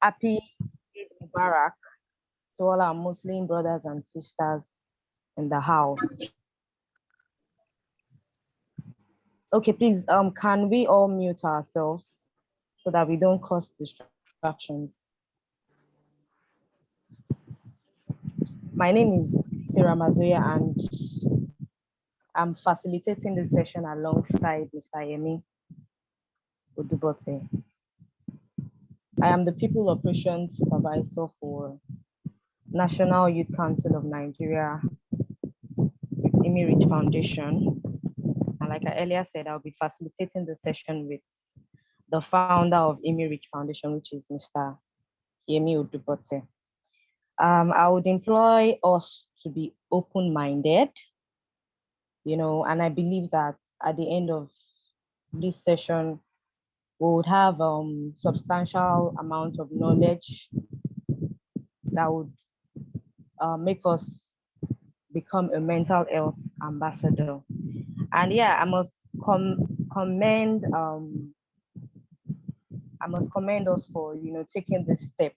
Happy Eid Mubarak to all our Muslim brothers and sisters in the house. Okay, please, can we all mute ourselves so that we don't cause distractions? My name is Sarah Mazoya and I'm facilitating this session alongside Mr. Yemi Odubote. I am the People Operations Supervisor for National Youth Council of Nigeria with Imi Rich Foundation. And like I earlier said, I'll be facilitating the session with the founder of Imi Rich Foundation, which is Mr. Yemi Odubote. I would employ us to be open-minded, and I believe that at the end of this session, we would have substantial amount of knowledge that would make us become a mental health ambassador. And yeah, I must commend us for taking this step,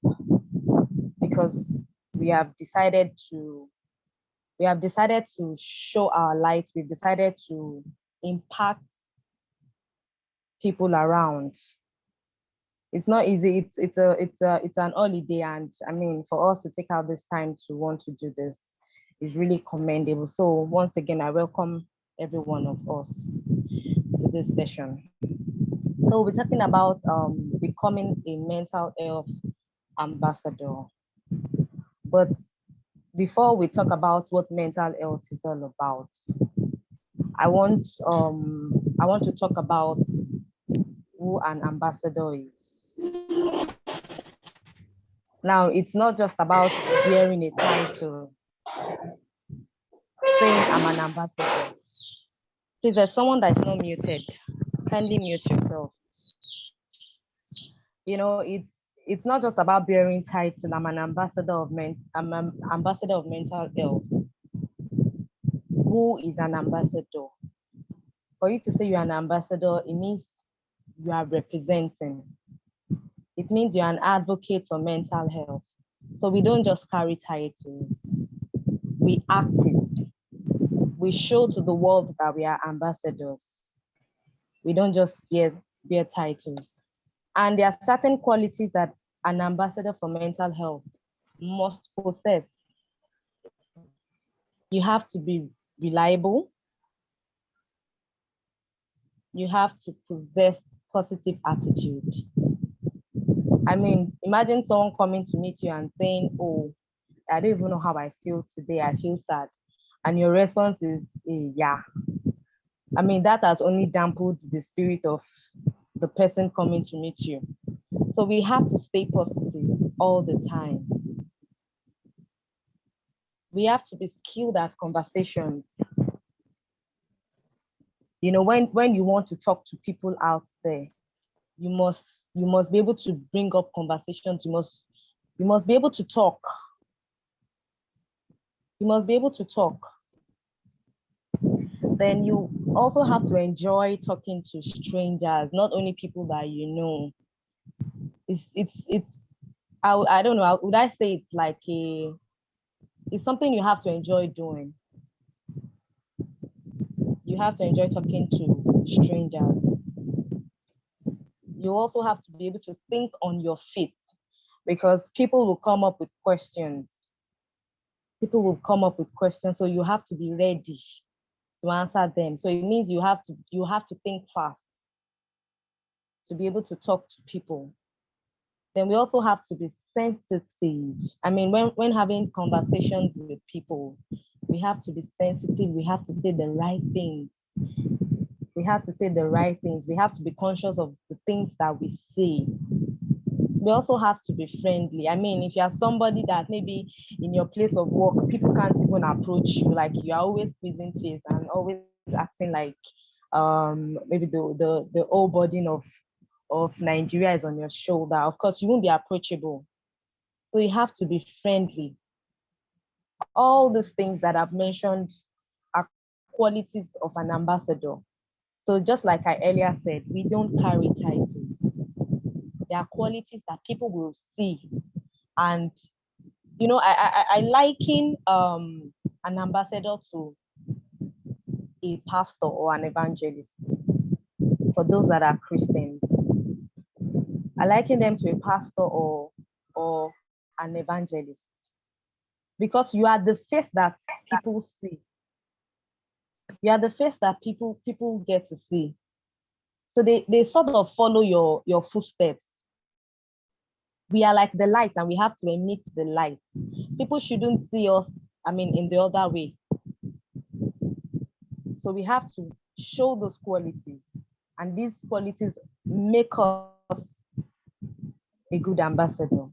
because we have decided to show our light. We've decided to impact people around. It's not easy. It's an holiday, and I mean, for us to take out this time to want to do this is really commendable. So once again, I welcome every one of us to this session. So we're talking about becoming a mental health ambassador. But before we talk about what mental health is all about, I want to talk about who an ambassador is. Now, it's not just about bearing a title, saying I'm an ambassador. Please, there's someone that's not muted. Kindly mute yourself. It's not just about bearing title. I'm an ambassador of mental health. Who is an ambassador? For you to say you're an ambassador, it means you are representing. It means you're an advocate for mental health. So we don't just carry titles, we act it. We show to the world that we are ambassadors. We don't just bear titles. And there are certain qualities that an ambassador for mental health must possess. You have to be reliable. You have to possess positive attitude. I mean, imagine someone coming to meet you and saying, "Oh, I don't even know how I feel today. I feel sad." And your response is, "Yeah." I mean, that has only dampened the spirit of the person coming to meet you. So we have to stay positive all the time. We have to be skilled at conversations. When you want to talk to people out there, you must be able to bring up conversations. You must be able to talk. You must be able to talk. Then you also have to enjoy talking to strangers, not only people that you know. I don't know, would I say it's like it's something you have to enjoy doing. You have to enjoy talking to strangers. You also have to be able to think on your feet, because people will come up with questions. So you have to be ready to answer them. So it means you have to think fast to be able to talk to people. Then we also have to be sensitive. I mean, when having conversations with people, we have to be sensitive. We have to say the right things. We have to be conscious of the things that we say. We also have to be friendly. I mean, if you are somebody that maybe in your place of work, people can't even approach you, like you are always squeezing face and always acting like maybe the whole burden of Nigeria is on your shoulder, of course, you won't be approachable. So you have to be friendly. All these things that I've mentioned are qualities of an ambassador. So just like I earlier said, we don't carry titles. there are qualities that people will see. And, you know, I liken an ambassador to a pastor or an evangelist. For those that are Christians, I liken them to a pastor or an evangelist, because you are the face that people see. You are the face that people get to see. So they sort of follow your footsteps. We are like the light and we have to emit the light. People shouldn't see us, in the other way. So we have to show those qualities, and these qualities make us a good ambassador.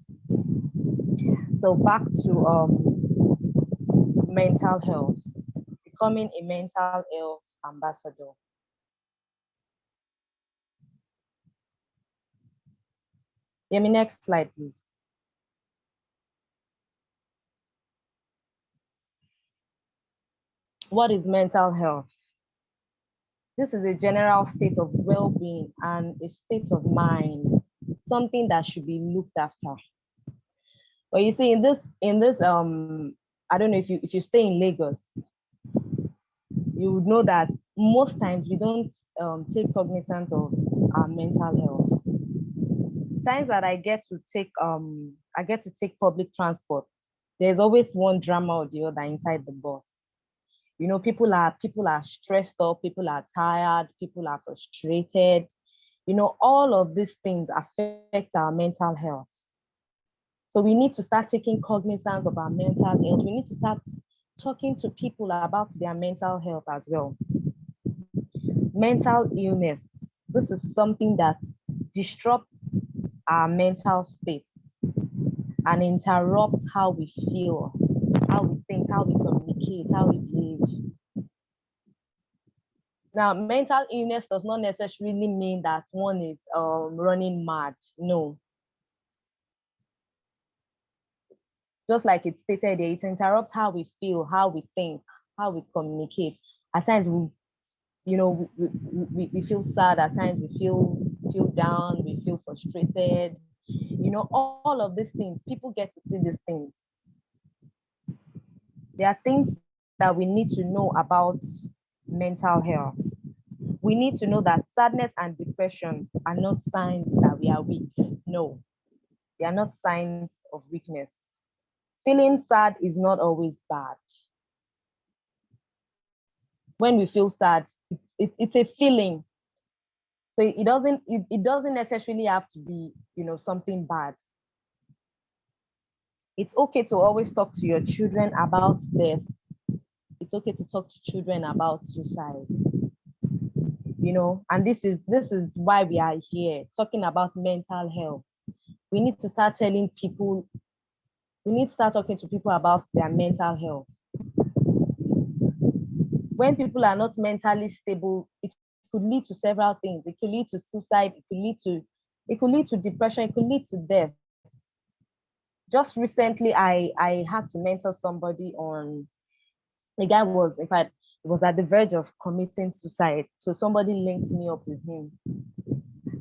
So back to mental health, becoming a mental health ambassador. Next slide, please. What is mental health? This is a general state of well-being and a state of mind, something that should be looked after. But you see, in this, I don't know if you stay in Lagos, you would know that most times we don't take cognizance of our mental health. Times that I get to take public transport, there's always one drama or the other inside the bus. You know, people are stressed up, people are tired, people are frustrated. You know, all of these things affect our mental health. So we need to start taking cognizance of our mental health. We need to start talking to people about their mental health as well. Mental illness. This is something that disrupts our mental states and interrupts how we feel, how we think, how we communicate, how we behave. Now, mental illness does not necessarily mean that one is running mad. No. Just like it stated there, it interrupts how we feel, how we think, how we communicate. At times we feel sad, at times we feel down, we feel frustrated. You know, all of these things, people get to see these things. There are things that we need to know about mental health. We need to know that sadness and depression are not signs that we are weak. No, they are not signs of weakness. Feeling sad is not always bad. When we feel sad, it's a feeling. So it doesn't necessarily have to be, something bad. It's okay to always talk to your children about death. It's okay to talk to children about suicide. And this is why we are here talking about mental health. We need to start talking to people about their mental health. When people are not mentally stable, it could lead to several things. It could lead to suicide, it could lead to depression, it could lead to death. Just recently, I had to mentor somebody on, the guy was, in fact, was at the verge of committing suicide. So somebody linked me up with him.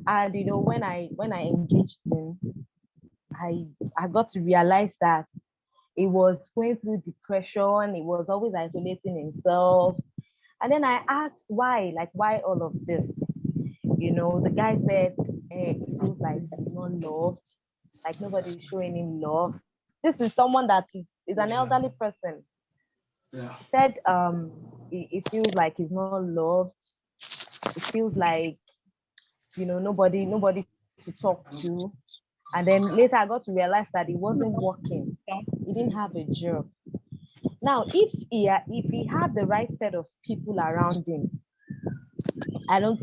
And when I engaged him, I got to realize that he was going through depression, he was always isolating himself. And then I asked why all of this? The guy said he feels like he's not loved, like nobody is showing him love. This is someone that is an elderly person. Yeah. He said he feels like he's not loved. It feels like, nobody to talk to. And then later I got to realize that he wasn't working. He didn't have a job. Now, if he had the right set of people around him, I know.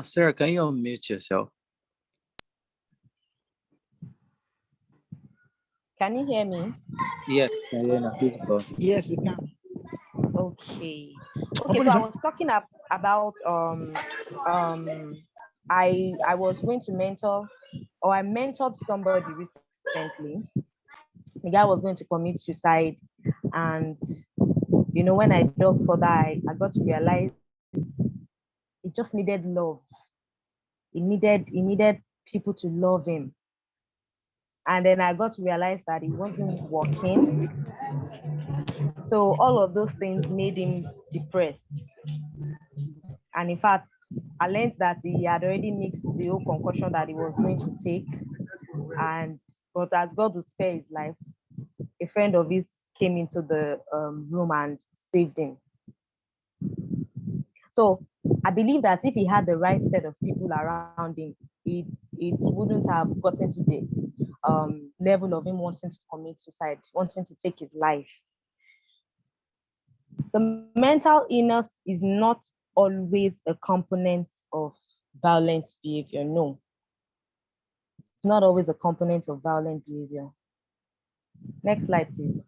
Sarah, can you unmute yourself? Can you hear me? Yes, Diana, please go. Yes, we can. Okay. Okay, so I was talking about I was going to mentor, or I mentored somebody recently. The guy was going to commit suicide, and when I dug further, I got to realize he just needed love. He needed people to love him. And then I got to realize that he wasn't working. So all of those things made him depressed. And in fact, I learned that he had already mixed the whole concussion that he was going to take. But as God will spare his life, a friend of his came into the room and saved him. So I believe that if he had the right set of people around him, it wouldn't have gotten to the level of him wanting to commit suicide, wanting to take his life. So mental illness is not always a component of violent behavior. No, it's not always a component of violent behavior. Next slide, please.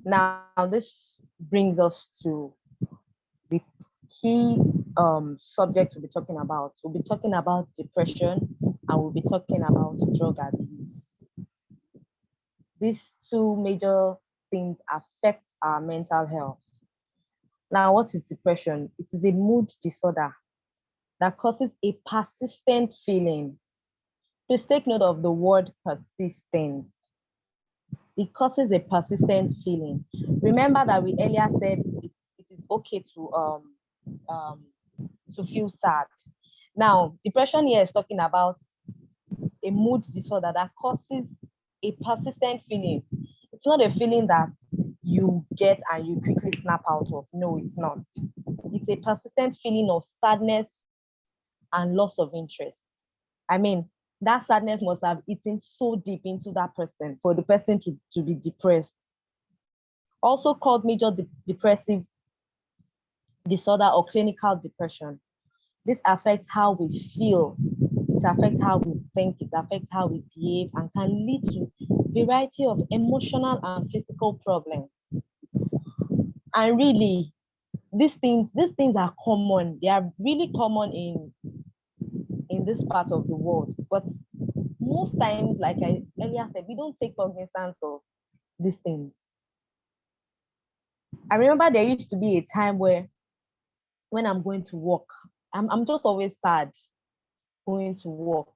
Now, this brings us to the key subject we'll be talking about. We'll be talking about depression, and we'll be talking about drug abuse. These two major things affect our mental health. Now, what is depression? It is a mood disorder that causes a persistent feeling. Please take note of the word persistent. It causes a persistent feeling. Remember that we earlier said it is okay to feel sad. Now, depression here is talking about a mood disorder that causes a persistent feeling. It's not a feeling that you get and you quickly snap out of. No, it's not. It's a persistent feeling of sadness and loss of interest. I mean, that sadness must have eaten so deep into that person for the person to be depressed. Also called major depressive disorder or clinical depression. This affects how we feel, it affects how we think, it affects how we behave, and can lead to a variety of emotional and physical problems. And really, these things are common. They are really common in this part of the world. But most times, like I earlier said, we don't take cognizance of these things. I remember there used to be a time where when I'm going to work, I'm just always sad going to work,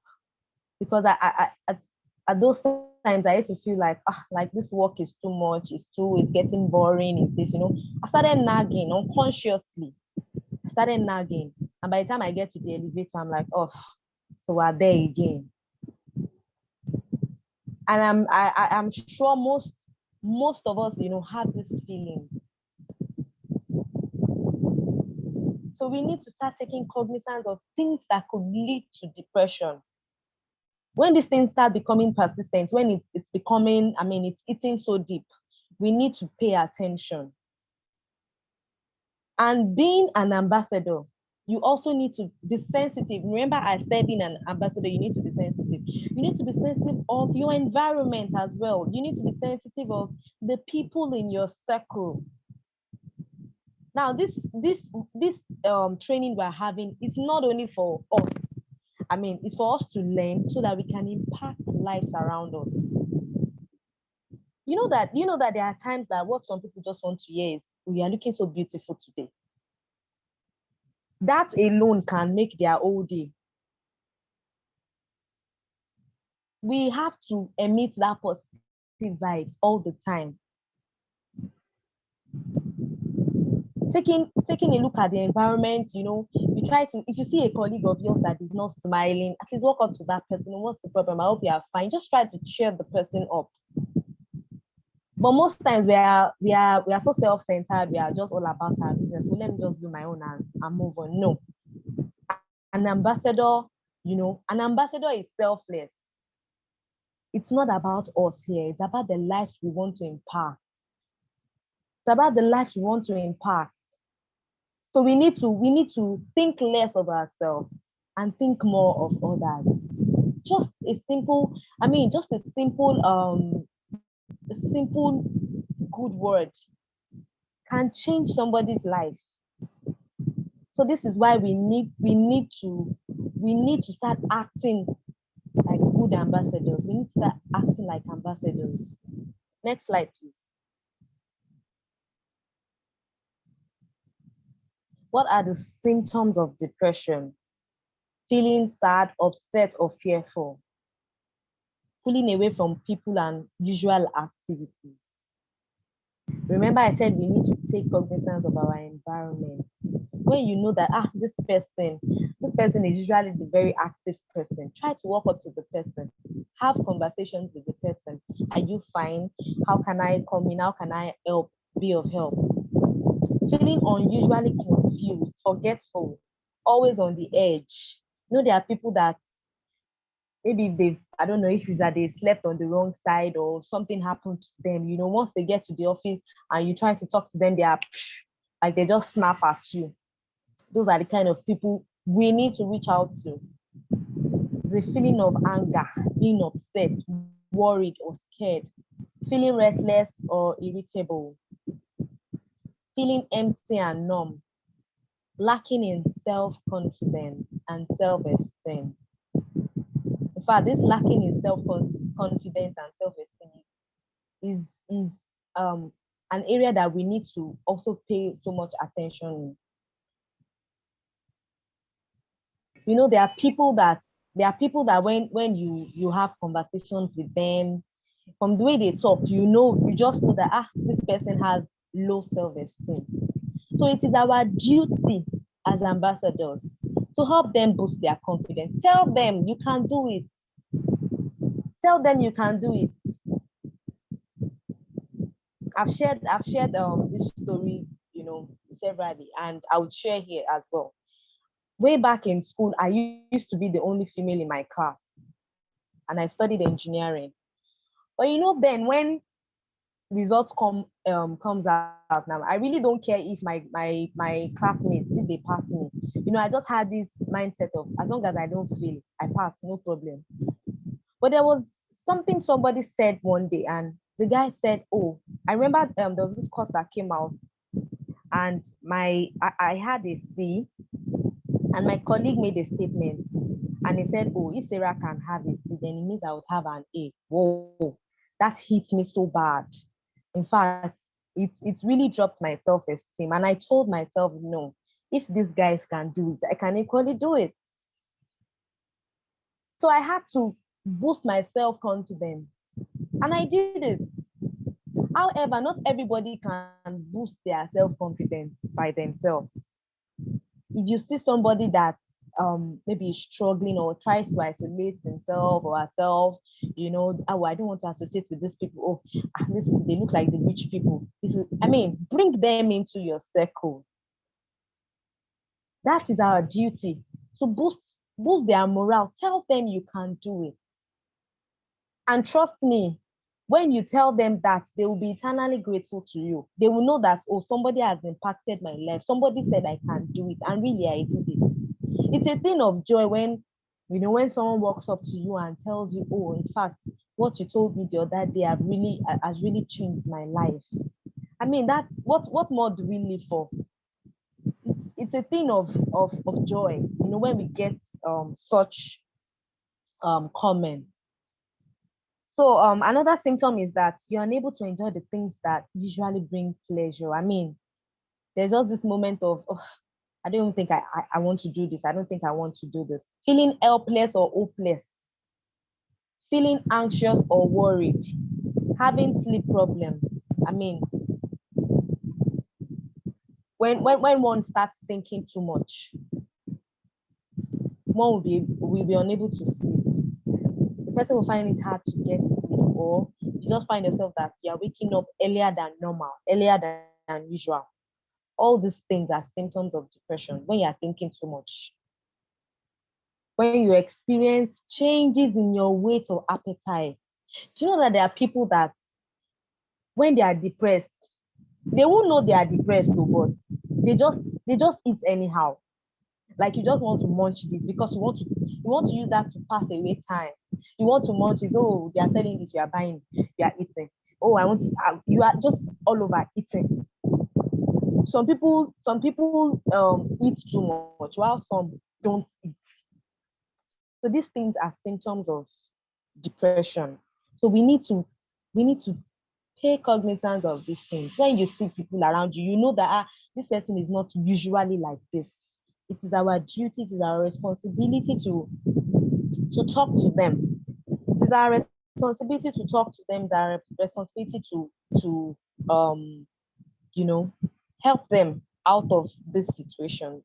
because at those times I used to feel like this work is too much, it's getting boring, is this, I started nagging unconsciously. And by the time I get to the elevator, I'm like, oh, so we're there again. And I'm sure most of us, have this feeling. So we need to start taking cognizance of things that could lead to depression. When these things start becoming persistent, when it's becoming, it's eating so deep, we need to pay attention. And being an ambassador, you also need to be sensitive. Remember, I said being an ambassador, you need to be sensitive. You need to be sensitive of your environment as well. You need to be sensitive of the people in your circle. Now, this training we're having is not only for us. It's for us to learn so that we can impact lives around us. You know that there are times that what some people just want to hear is, "We are looking so beautiful today." That alone can make their whole day. We have to emit that positive vibes all the time. Taking a look at the environment, you try to, if you see a colleague of yours that is not smiling, at least walk up to that person. What's the problem? I hope you are fine. Just try to cheer the person up. But most times we are so self-centered. We are just all about our business. Well, let me just do my own and move on. No, an ambassador is selfless. It's not about us here. It's about the lives we want to impact. It's about the lives we want to impact. So we need to think less of ourselves and think more of others. just a simple, just a simple good word can change somebody's life. So this is why we need to start acting like good ambassadors. We need to start acting like ambassadors. Next slide, please. What are the symptoms of depression? Feeling sad, upset, or fearful. Pulling away from people and usual activities. Remember, I said we need to take cognizance of our environment. When you know that this person is usually the very active person, try to walk up to the person, have conversations with the person. Are you fine? How can I come in? How can I help? Be of help. Feeling unusually confused, forgetful, always on the edge. There are people that maybe I don't know if it's that they slept on the wrong side or something happened to them. Once they get to the office and you try to talk to them, they are like they just snap at you. Those are the kind of people we need to reach out to. The feeling of anger, being upset, worried, or scared, feeling restless or irritable, feeling empty and numb, lacking in self-confidence and self-esteem. In fact, this lacking in self-confidence and self-esteem is an area that we need to also pay so much attention. There are people that when you have conversations with them, from the way they talk, you just know that this person has low self-esteem. So it is our duty as ambassadors to help them boost their confidence. Tell them you can do it. Tell them you can do it. I've shared this story, severally, and I would share here as well. Way back in school, I used to be the only female in my class, and I studied engineering. But then when results comes out now, I really don't care if my classmates, if they pass me. I just had this mindset of as long as I don't fail, I pass, no problem. But there was something somebody said one day, and the guy said, "Oh, I remember there was this course that came out, and I had a C, and my colleague made a statement, and he said, 'Oh, if Sarah can have a C, then it means I would have an A.' Whoa, that hit me so bad. In fact, it really dropped my self-esteem, and I told myself, no, if these guys can do it, I can equally do it. So I had to boost my self-confidence, and I did it. However, not everybody can boost their self-confidence by themselves. If you see somebody that maybe is struggling or tries to isolate himself or herself, oh, I don't want to associate with these people. Oh, they look like the rich people. Bring them into your circle. That is our duty, to boost their morale. Tell them you can do it. And trust me, when you tell them that, they will be eternally grateful to you. They will know that, oh, somebody has impacted my life. Somebody said I can do it, and really I did it. It's a thing of joy when someone walks up to you and tells you, oh, in fact, what you told me the other day has really changed my life. That's what more do we live for? It's a thing of joy, when we get such comments. So another symptom is that you're unable to enjoy the things that usually bring pleasure. There's just this moment of, oh, I don't even think I want to do this. I don't think I want to do this. Feeling helpless or hopeless. Feeling anxious or worried. Having sleep problems. When one starts thinking too much, one will be unable to sleep. The person will find it hard to get sleep, or you just find yourself that you are waking up earlier than normal, earlier than usual. All these things are symptoms of depression when you are thinking too much. When you experience changes in your weight or appetite. Do you know that there are people that when they are depressed, they won't know they are depressed, but they just eat anyhow. Like you just want to munch this because you You want to use that to pass away time. You want to munch is, oh, they are selling this, you are buying, you are eating. Oh, I want to, you are just all over eating. Some people eat too much while some don't eat. So these things are symptoms of depression. So we need to pay cognizance of these things. When you see people around you, you know that this person is not usually like this. It is our duty, it is our responsibility to talk to them. It is our responsibility to talk to them, it's our responsibility to help them out of this situation.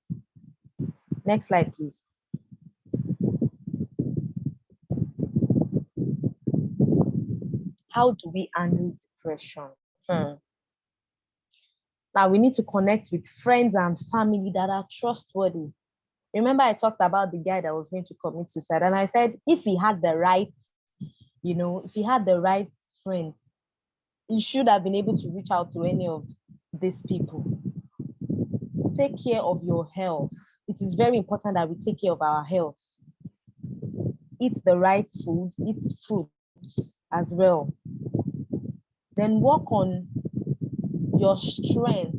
Next slide, please. How do we handle depression? Now we need to connect with friends and family that are trustworthy. Remember, I talked about the guy that was going to commit suicide, and I said if he had the right, if he had the right friends, he should have been able to reach out to any of these people. Take care of your health. It is very important that we take care of our health. Eat the right food, eat fruits as well. Then work on your strength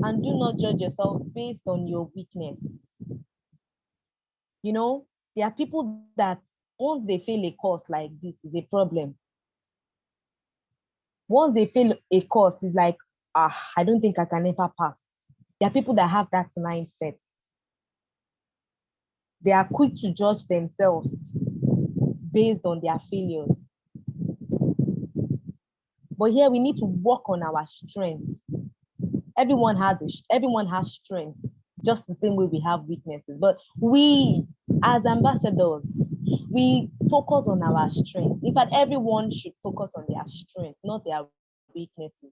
and do not judge yourself based on your weakness. There are people that once they fail a course like this is a problem. Once they fail a course, it's like, I don't think I can ever pass. There are people that have that mindset. They are quick to judge themselves based on their failures. But here we need to work on our strength. Everyone has strength, just the same way we have weaknesses. But we, as ambassadors, we focus on our strength. In fact, everyone should focus on their strength, not their weaknesses.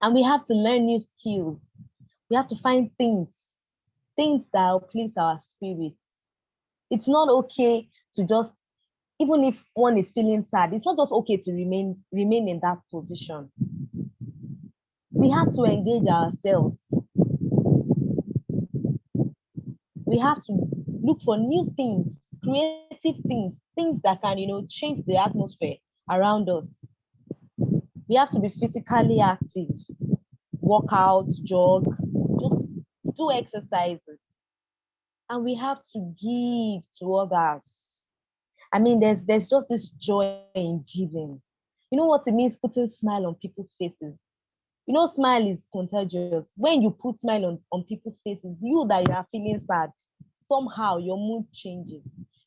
And we have to learn new skills. We have to find things that uplift our spirits. It's not okay to just, even if one is feeling sad, it's not just okay to remain in that position. We have to engage ourselves. We have to look for new things, creative things that can, change the atmosphere around us. We have to be physically active, work out, jog, just do exercises. And we have to give to others. I mean, there's just this joy in giving. You know what it means, putting smile on people's faces? Smile is contagious. When you put smile on people's faces, you that you are feeling sad, somehow your mood changes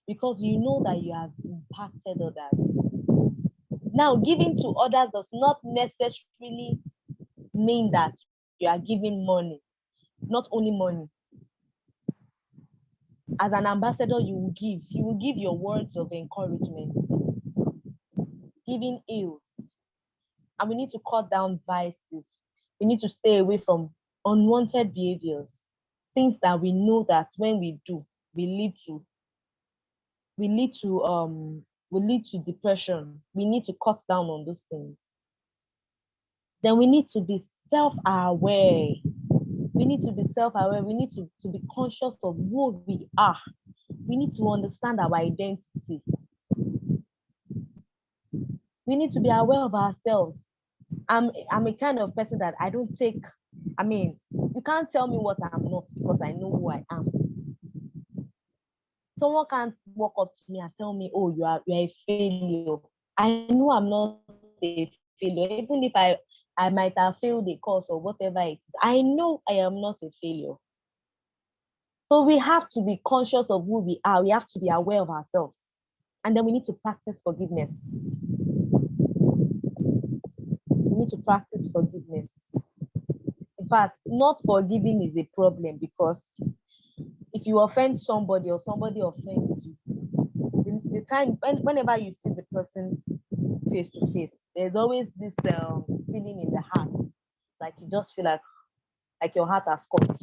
because you know that you have impacted others. Now, giving to others does not necessarily mean that you are giving money, not only money. As an ambassador, you will give your words of encouragement, giving heals. And we need to cut down vices. We need to stay away from unwanted behaviors, things that we know that when we do, will lead to depression. We need to cut down on those things. Then we need to be self-aware. We need to be self-aware. We need to be conscious of who we are. We need to understand our identity. We need to be aware of ourselves. I'm a kind of person that I don't take, you can't tell me what I'm not because I know who I am. Someone can't walk up to me and tell me, oh, you are a failure. I know I'm not a failure. Even if I might have failed a course or whatever it is, I know I am not a failure. So we have to be conscious of who we are. We have to be aware of ourselves. And then we need to practice forgiveness. We need to practice forgiveness. In fact, not forgiving is a problem because if you offend somebody or somebody offends you, the time whenever you see the person face to face, there's always this feeling in the heart, like you just feel like your heart has cut.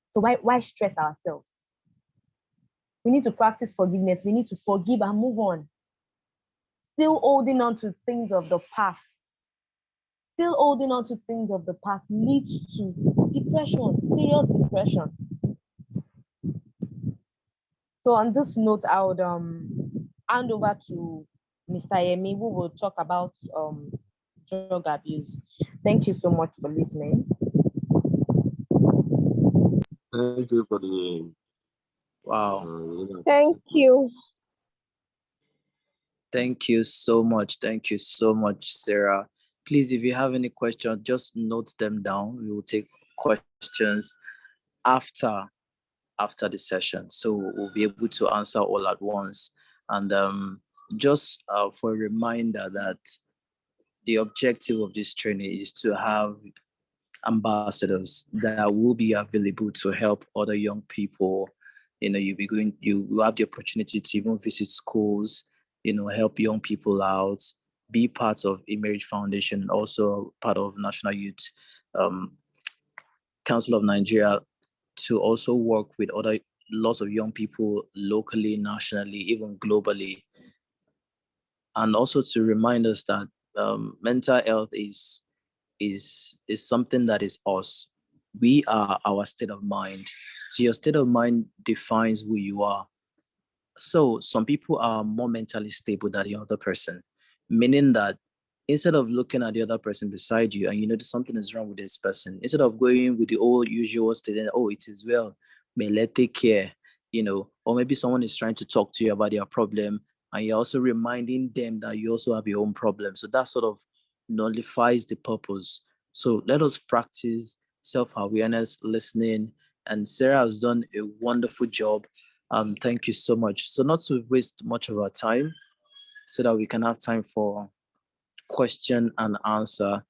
So why stress ourselves? We need to practice forgiveness. We need to forgive and move on. Still holding on to things of the past. Still holding on to things of the past leads to depression, serious depression. So on this note, I would hand over to Mr. Yemi, who will talk about drug abuse. Thank you so much for listening. Thank you for the Wow. really Thank appreciate you. Thank you so much. Thank you so much, Sarah. Please, if you have any questions, just note them down. We will take questions after the session, so we'll be able to answer all at once. And just for a reminder that the objective of this training is to have ambassadors that will be available to help other young people. You will have the opportunity to even visit schools, help young people out, be part of Emerge Foundation, and also part of National Youth um, Council of Nigeria, to also work with other lots of young people locally, nationally, even globally, and also to remind us that mental health is something that is us. We are our state of mind. So your state of mind defines who you are. So some people are more mentally stable than the other person, meaning that instead of looking at the other person beside you and you know that something is wrong with this person, instead of going with the old usual statement, oh, it is well, may let take care, or maybe someone is trying to talk to you about their problem and you're also reminding them that you also have your own problem. So that sort of nullifies the purpose. So let us practice self-awareness, listening, and Sarah has done a wonderful job. Thank you so much. So not to waste much of our time, so that we can have time for question and answer.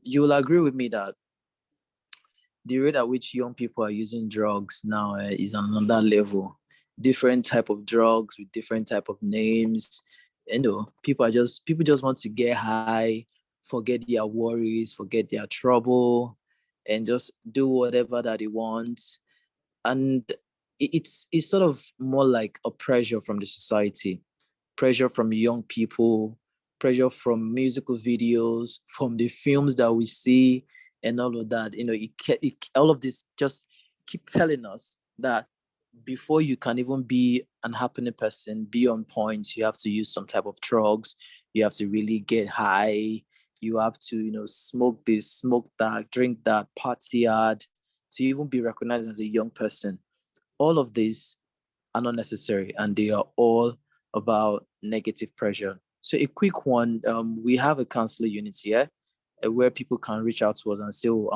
You will agree with me that the rate at which young people are using drugs now is on another level. Different type of drugs with different type of names. People just want to get high, forget their worries, forget their trouble, and just do whatever that they want. And it's sort of more like a pressure from the society, pressure from young people, pressure from musical videos, from the films that we see, and all of that. All of this just keep telling us that before you can even be an happening person, be on point, you have to use some type of drugs. You have to really get high. You have to, smoke this, smoke that, drink that, party hard, to even be recognized as a young person. All of these are not necessary, and they are all about negative pressure. So a quick one, we have a counselor unit here, where people can reach out to us and say, oh,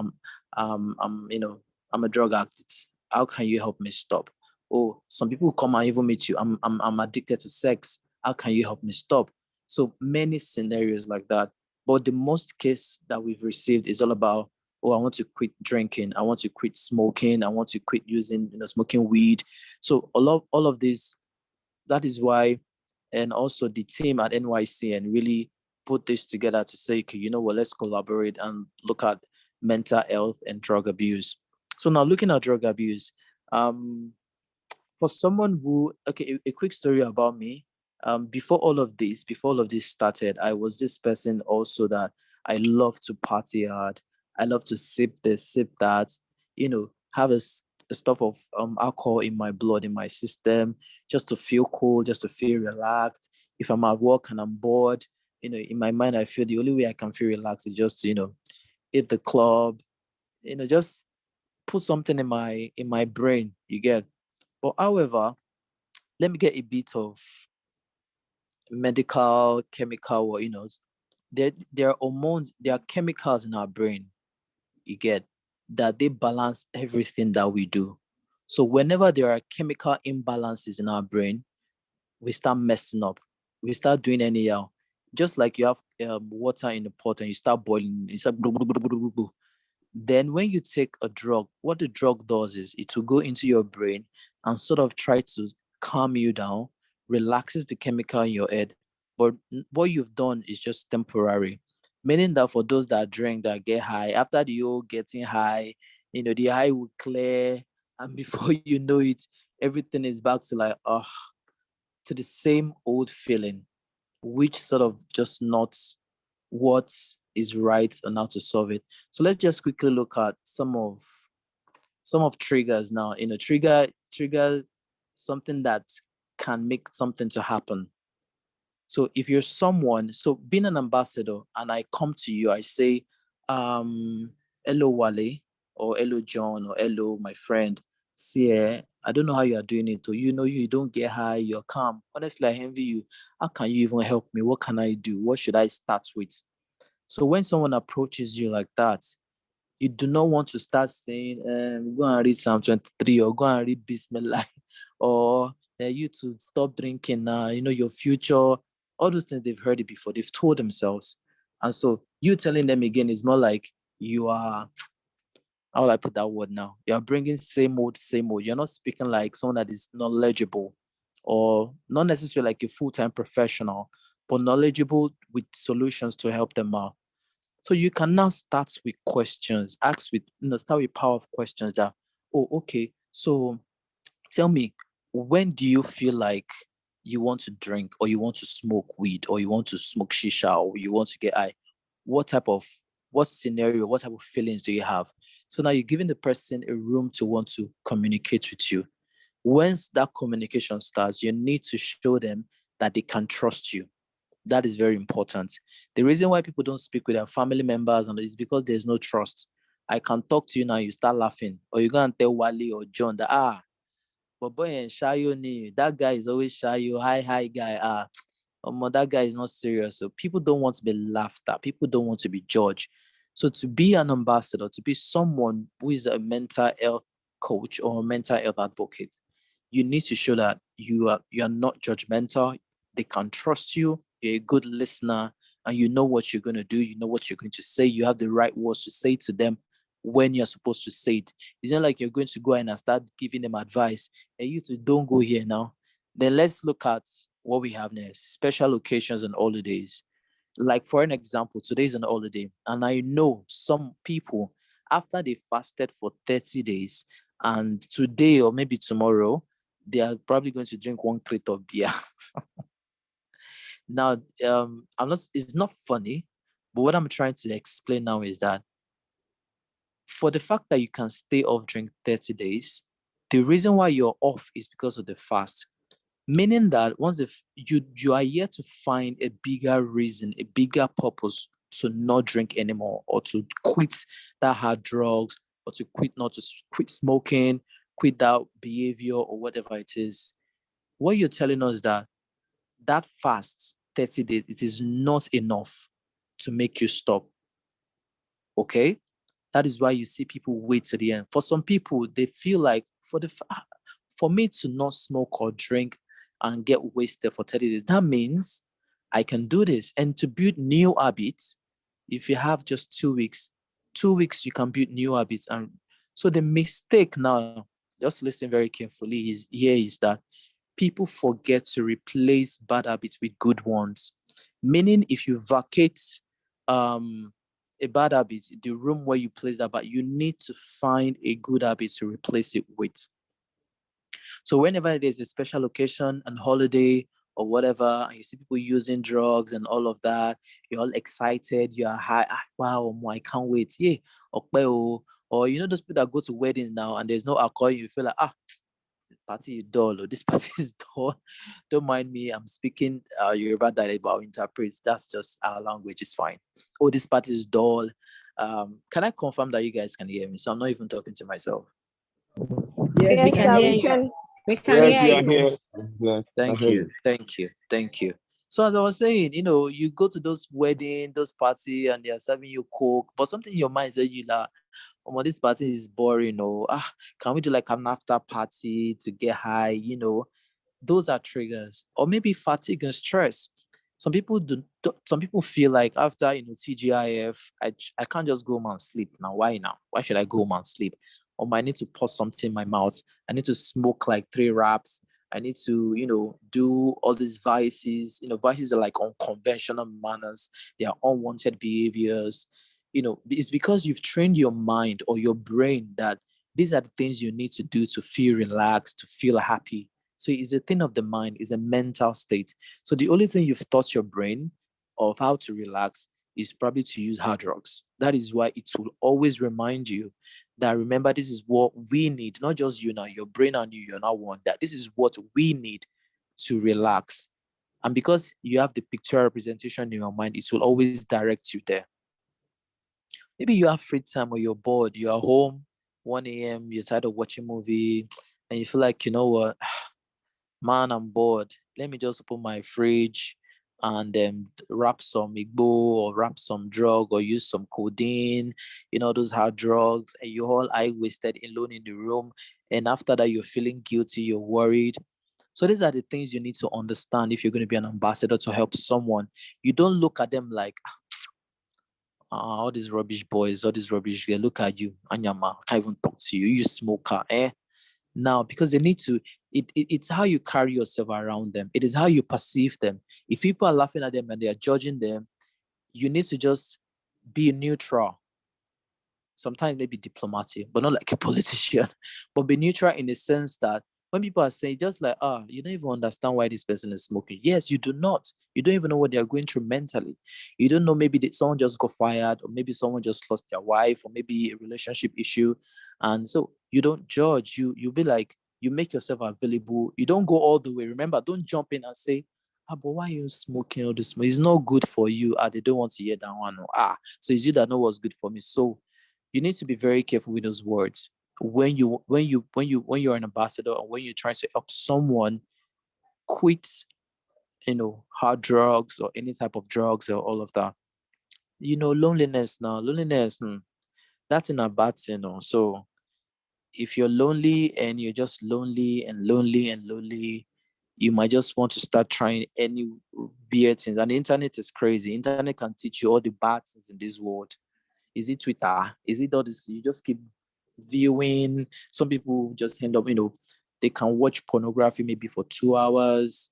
I'm a drug addict. How can you help me stop? Oh, some people come and even meet you. I'm addicted to sex. How can you help me stop? So many scenarios like that. But the most case that we've received is all about, oh, I want to quit drinking. I want to quit smoking. I want to quit using, smoking weed. So all of this, that is why, and also the team at NYCN really put this together to say, okay, you know what, let's collaborate and look at mental health and drug abuse. So now looking at drug abuse, um, for someone who, okay, a quick story about me. Before all of this started, I was this person also that I love to party hard. I love to sip this, sip that, have a stuff of alcohol in my blood, in my system, just to feel cool, just to feel relaxed. If I'm at work and I'm bored, in my mind, I feel the only way I can feel relaxed is just to, hit the club, just put something in my brain, you get. But however, let me get a bit of medical, chemical, or there are hormones, there are chemicals in our brain, you get, that they balance everything that we do. So whenever there are chemical imbalances in our brain, we start messing up. We start doing anyhow. Just like you have water in the pot and you start boiling, you start then when you take a drug, what the drug does is it will go into your brain and sort of try to calm you down, relaxes the chemical in your head. But what you've done is just temporary. Meaning that for those that drink, that get high, after the whole getting high, the high will clear. And before you know it, everything is back to like, to the same old feeling, which sort of just not what is right and how to solve it. So let's just quickly look at some of triggers now. Trigger something that can make something to happen. So if you're someone, so being an ambassador, and I come to you, I say, hello, Wale, or hello, John, or hello, my friend. See, I don't know how you are doing it. Or you don't get high, you're calm. Honestly, I envy you. How can you even help me? What can I do? What should I start with? So when someone approaches you like that, you do not want to start saying, go and read Psalm 23 or go and read Bismillah or you to stop drinking now, your future, all those things they've heard it before, they've told themselves. And so you telling them again is more like you are, how will I put that word now? You're bringing same old, same old. You're not speaking like someone that is knowledgeable or not necessarily like a full-time professional, but knowledgeable with solutions to help them out. So you can now start with questions, start with power of questions that, oh, okay, so tell me, when do you feel like you want to drink or you want to smoke weed or you want to smoke shisha or you want to get high? What scenario, what type of feelings do you have? So now you're giving the person a room to want to communicate with you. Once that communication starts, you need to show them that they can trust you. That is very important. The reason why people don't speak with their family members and is because there's no trust. I can talk to you now, you start laughing, or you go and tell Wally or John that but boy and Shayo ni that guy is always Shayo, hi guy. That guy is not serious. So people don't want to be laughed at. People don't want to be judged. So to be an ambassador, to be someone who is a mental health coach or a mental health advocate, you need to show that you are not judgmental. They can trust you. You're a good listener, and you know what you're going to do. You know what you're going to say. You have the right words to say to them when you're supposed to say it. It's not like you're going to go in and start giving them advice. And you two don't go here now. Then let's look at what we have next. Special occasions and holidays. Like for an example, today is an holiday, and I know some people after they fasted for 30 days, and today or maybe tomorrow, they are probably going to drink one crate of beer. Now, it's not funny, but what I'm trying to explain now is that for the fact that you can stay off drink 30 days, the reason why you're off is because of the fast. Meaning that once you are yet to find a bigger reason, a bigger purpose to not drink anymore or to quit that hard drugs or to quit smoking, quit that behavior or whatever it is. What you're telling us that fast 30 days, it is not enough to make you stop. Okay? That is why you see people wait to the end. For some people, they feel like for me to not smoke or drink and get wasted for 30 days, that means I can do this. And to build new habits, if you have just 2 weeks, 2 weeks, you can build new habits. And so the mistake now, just listen very carefully, is that people forget to replace bad habits with good ones. Meaning, if you vacate a bad habit, the room where you place that, but you need to find a good habit to replace it with. So whenever there's a special occasion and holiday or whatever, and you see people using drugs and all of that, you're all excited, you're high, wow, I can't wait. Yeah. Or those people that go to weddings now and there's no alcohol, you feel like, party is dull, or this party is dull. Don't mind me, I'm speaking Yoruba dialect, but I'll interpret. That's just our language, is fine. Oh, this party is dull. Can I confirm that you guys can hear me? So I'm not even talking to myself. Yes, We can sir, hear we you. can. We can Yes, hear we are you. here. Yeah, I Thank hear you. Thank you. So as I was saying, you go to those wedding, those party, and they're serving you coke, but something in your mind says you like, oh, this party is boring. Can we do like an after party to get high? Those are triggers. Or maybe fatigue and stress. Some people feel like after TGIF, I can't just go home and sleep. Now why now? Why should I go home and sleep? Or I need to pour something in my mouth. I need to smoke like 3 wraps. I need to do all these vices. Vices are like unconventional manners. They are unwanted behaviors. It's because you've trained your mind or your brain that these are the things you need to do to feel relaxed, to feel happy. So it's a thing of the mind, it's a mental state. So the only thing you've taught your brain of how to relax, is probably to use hard drugs. That is why it will always remind you that, remember, this is what we need, not just you now, your brain and you're not one, that this is what we need to relax. And because you have the picture representation in your mind, it will always direct you there. Maybe you have free time or you're bored, you're home, 1 a.m., you're tired of watching movie, and you feel like, you know what, man, I'm bored. Let me just open my fridge and wrap some igbo or wrap some drug or use some codeine, those hard drugs, and you're all eye wasted alone in the room. And after that, you're feeling guilty, you're worried. So these are the things you need to understand if you're going to be an ambassador to help someone. You don't look at them like, all these rubbish boys, all these rubbish girls, look at you, Anyama, I can't even talk to you. You smoker, eh? Now, because they need to, it's how you carry yourself around them. It is how you perceive them. If people are laughing at them and they are judging them, you need to just be neutral. Sometimes maybe diplomatic, but not like a politician, but be neutral in the sense that when people are saying, just like, you don't even understand why this person is smoking. Yes, you do not. You don't even know what they're going through mentally. You don't know, maybe someone just got fired, or maybe someone just lost their wife, or maybe a relationship issue. And so you don't judge. You be like, you make yourself available. You don't go all the way. Remember, don't jump in and say, but why are you smoking all this? It's not good for you. They don't want to hear that one. So it's you that know what's good for me. So you need to be very careful with those words when you're an ambassador, or when you're trying to help someone quit, hard drugs or any type of drugs or all of that. Loneliness now, that's in a bad thing. So if you're lonely and you're just lonely and lonely and lonely, you might just want to start trying any weird things. And the internet is crazy. Internet can teach you all the bad things in this world. Is it Twitter? Is it all this? You just keep viewing. Some people just end up, they can watch pornography maybe for 2 hours.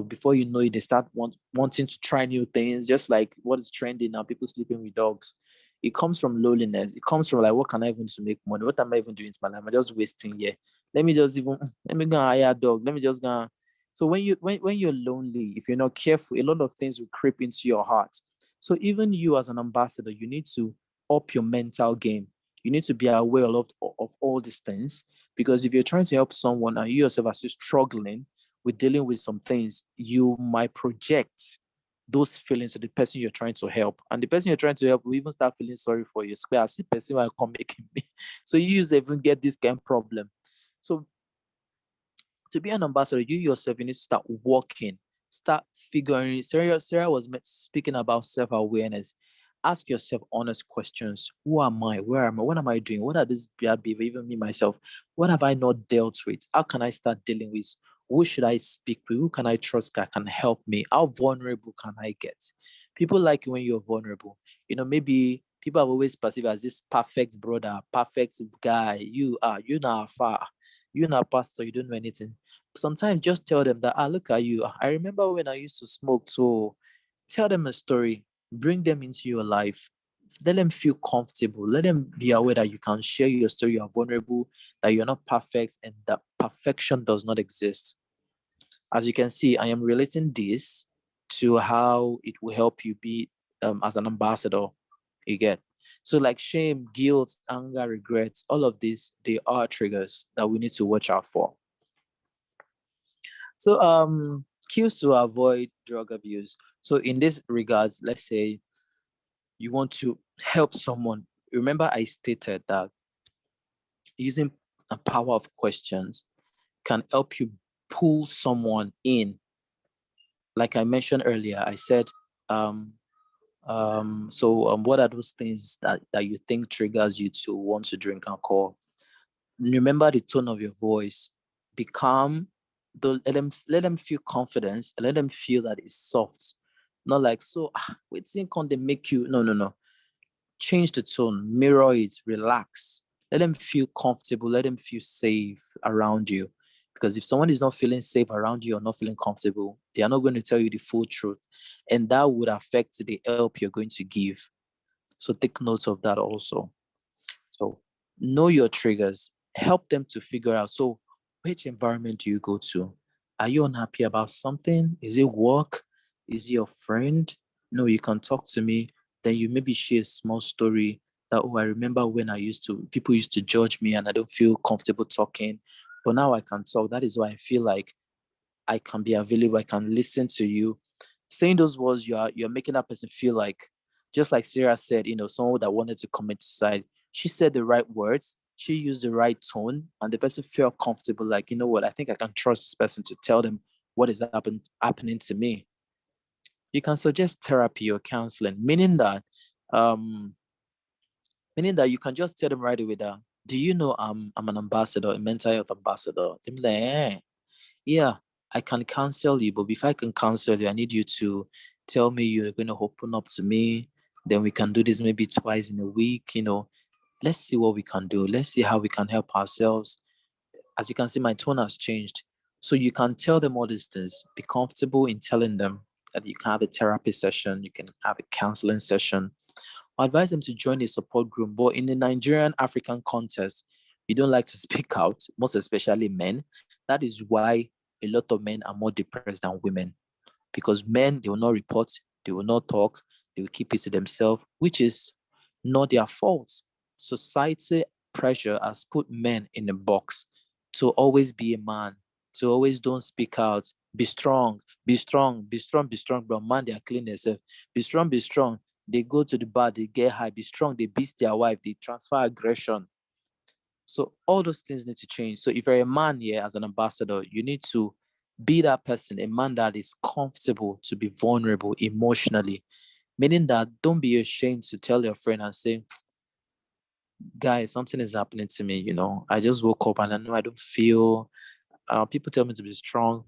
Before you know it, they start wanting to try new things, just like what is trending now, people sleeping with dogs. It comes from loneliness. It comes from like, what can I even do to make money? What am I even doing to my life? I'm just wasting here. Let me go hire a dog. Let me just go. So when you're lonely, if you're not careful, a lot of things will creep into your heart. So even you as an ambassador, you need to up your mental game. You need to be aware of all these things, because if you're trying to help someone and you yourself are still struggling with dealing with some things, you might project those feelings to the person you're trying to help. And the person you're trying to help will even start feeling sorry for you. Square, I see person who come making me. So you even get this kind of problem. So to be an ambassador, you yourself, you need to start working, start figuring. Sarah was speaking about self-awareness. Ask yourself honest questions. Who am I? Where am I? What am I doing? What are these bad behavior? Even me, myself. What have I not dealt with? How can I start dealing with? Who should I speak with? Who can I trust that can help me? How vulnerable can I get? People like you when you're vulnerable. Maybe people have always perceived as this perfect brother, perfect guy. You're not far. You're not pastor. You don't know anything. Sometimes just tell them that, look at you. I remember when I used to smoke. So tell them a story, bring them into your life, let them feel comfortable, let them be aware that you can share your story, you are vulnerable, that you're not perfect, and that perfection does not exist. As you can see, I am relating this to how it will help you be as an ambassador. You get. So like shame, guilt, anger, regrets, all of these, they are triggers that we need to watch out for. So cues to avoid drug abuse. So in this regards, let's say you want to help someone. Remember, I stated that using a power of questions can help you pull someone in. Like I mentioned earlier, I said, what are those things that you think triggers you to want to drink alcohol? Remember the tone of your voice. Be calm. Let them feel confidence, and let them feel that it's soft. Not like, so wait, think on they make you. No. Change the tone, mirror it, relax. Let them feel comfortable, let them feel safe around you. Because if someone is not feeling safe around you or not feeling comfortable, they are not going to tell you the full truth. And that would affect the help you're going to give. So take note of that also. So know your triggers, help them to figure out. So which environment do you go to? Are you unhappy about something? Is it work? Is it your friend? No, you can talk to me. Then you maybe share a small story that, oh, I remember when people used to judge me and I don't feel comfortable talking, but now I can talk. That is why I feel like I can be available. I can listen to you. Saying those words, you're making that person feel like, just like Sarah said, someone that wanted to commit suicide. She said the right words. She used the right tone, and the person felt comfortable. Like, you know what? I think I can trust this person to tell them what is happening to me. You can suggest therapy or counseling, um, meaning that you can just tell them right away that, do you know I'm an ambassador, a mental health ambassador? They'll be like, yeah, I can counsel you, but before I can counsel you, I need you to tell me you're going to open up to me. Then we can do this maybe twice in a week. Let's see what we can do. Let's see how we can help ourselves. As you can see, my tone has changed. So you can tell them all these things. Be comfortable in telling them that you can have a therapy session, you can have a counseling session. I advise them to join a support group. But in the Nigerian African context, we don't like to speak out, most especially men. That is why a lot of men are more depressed than women. Because men, they will not report, they will not talk, they will keep it to themselves, which is not their fault. Society pressure has put men in a box to always be a man, to always don't speak out, be strong, be strong, be strong, be strong. But man, they are clean themselves. Be strong, be strong. They go to the bar, they get high, be strong, they beat their wife, they transfer aggression. So all those things need to change. So if you're a man here as an ambassador, you need to be that person, a man that is comfortable to be vulnerable emotionally, meaning that don't be ashamed to tell your friend and say, guys, something is happening to me. I just woke up and I know I don't feel, people tell me to be strong.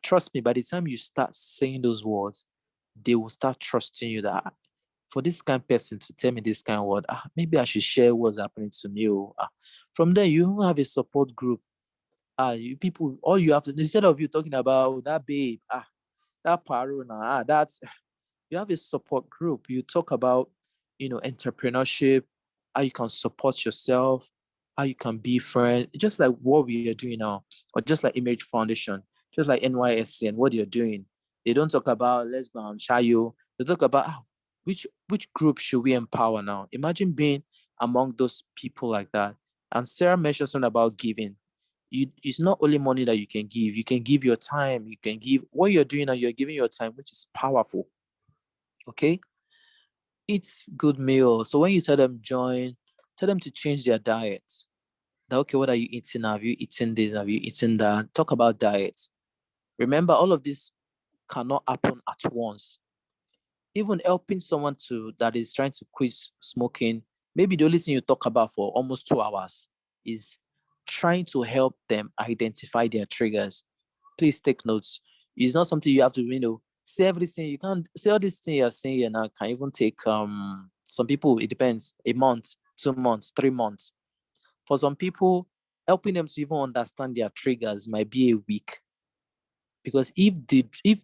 Trust me, by the time you start saying those words, they will start trusting you that for this kind of person to tell me this kind of word, maybe I should share what's happening to me. From there, you have a support group. You people, all you have to, instead of you talking about that babe, that parona, that's, you have a support group. You talk about, entrepreneurship, how you can support yourself, how you can be friends, just like what we are doing now, or just like Image Foundation, just like NYSC and what you're doing. They don't talk about let's go and shy you. They talk about which group should we empower now. Imagine being among those people like that. And Sarah mentioned something about giving. It's not only money that you can give your time, you can give what you're doing now, you're giving your time, which is powerful. Okay, eat good meal. So when you tell them tell them to change their diet. That, okay, what are you eating? Have you eaten this? Have you eaten that? Talk about diet. Remember, all of this cannot happen at once. Even helping someone that is trying to quit smoking, maybe the only thing you talk about for almost 2 hours is trying to help them identify their triggers. Please take notes. It's not something you have to, say everything. You can't say all these things you're saying here now can even take some people, it depends, a month, 2 months, 3 months. For some people, helping them to even understand their triggers might be a week. Because if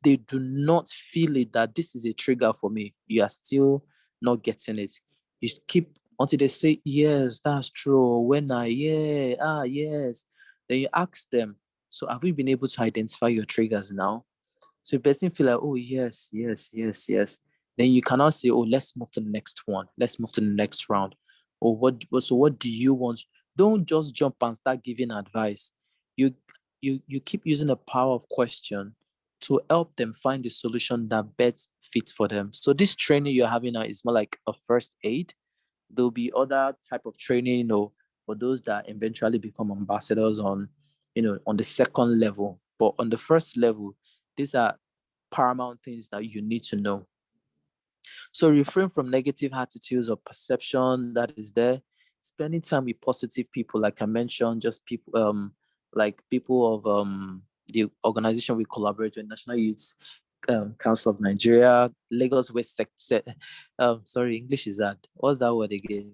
they do not feel it that this is a trigger for me, you are still not getting it. You keep until they say, yes, that's true. Yes. Then you ask them, so have we been able to identify your triggers now? So the person feel like, oh, yes, yes, yes, yes. Then you cannot say, oh, let's move to the next one. Let's move to the next round. Or what do you want? Don't just jump and start giving advice. You you keep using the power of question to help them find the solution that best fits for them. So this training you're having now is more like a first aid. There'll be other type of training, for those that eventually become ambassadors on the second level. But on the first level, these are paramount things that you need to know. So refrain from negative attitudes or perception that is there. Spending time with positive people, like I mentioned, just people like people of the organization we collaborate with, National Youth Council of Nigeria, Lagos West sorry, English is that. What's that word again?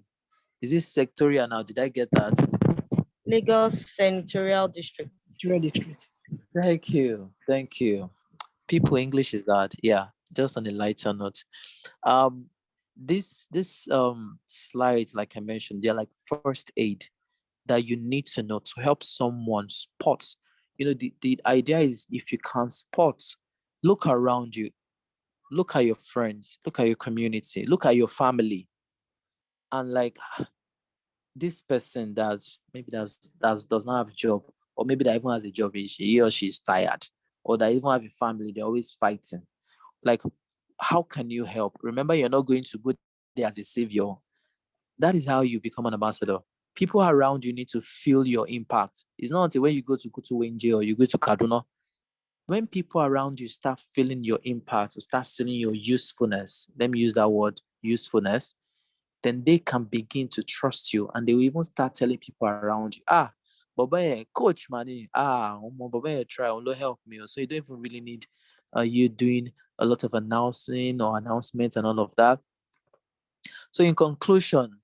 Is this sectorial now? Did I get that? Lagos Senatorial District. Thank you. Thank you. People English is hard. Yeah, just on a lighter note. This slides, like I mentioned, they're like first aid that you need to know to help someone spot. The idea is if you can spot, look around you. look at your friends, look at your community, look at your family, and like this person does not have a job, or maybe that even has a job, he or she is tired, or that even have a family, they're always fighting. Like, how can you help? Remember, you're not going to go there as a savior. That is how you become an ambassador. People around you need to feel your impact. It's not until when you go to Wenje or you go to Kaduna, when people around you start feeling your impact or start seeing your usefulness, let me use that word, usefulness, then they can begin to trust you, and they will even start telling people around you, Baba, coach money, Baba, try, help me. So you don't even really need you doing a lot of announcements and all of that. So in conclusion,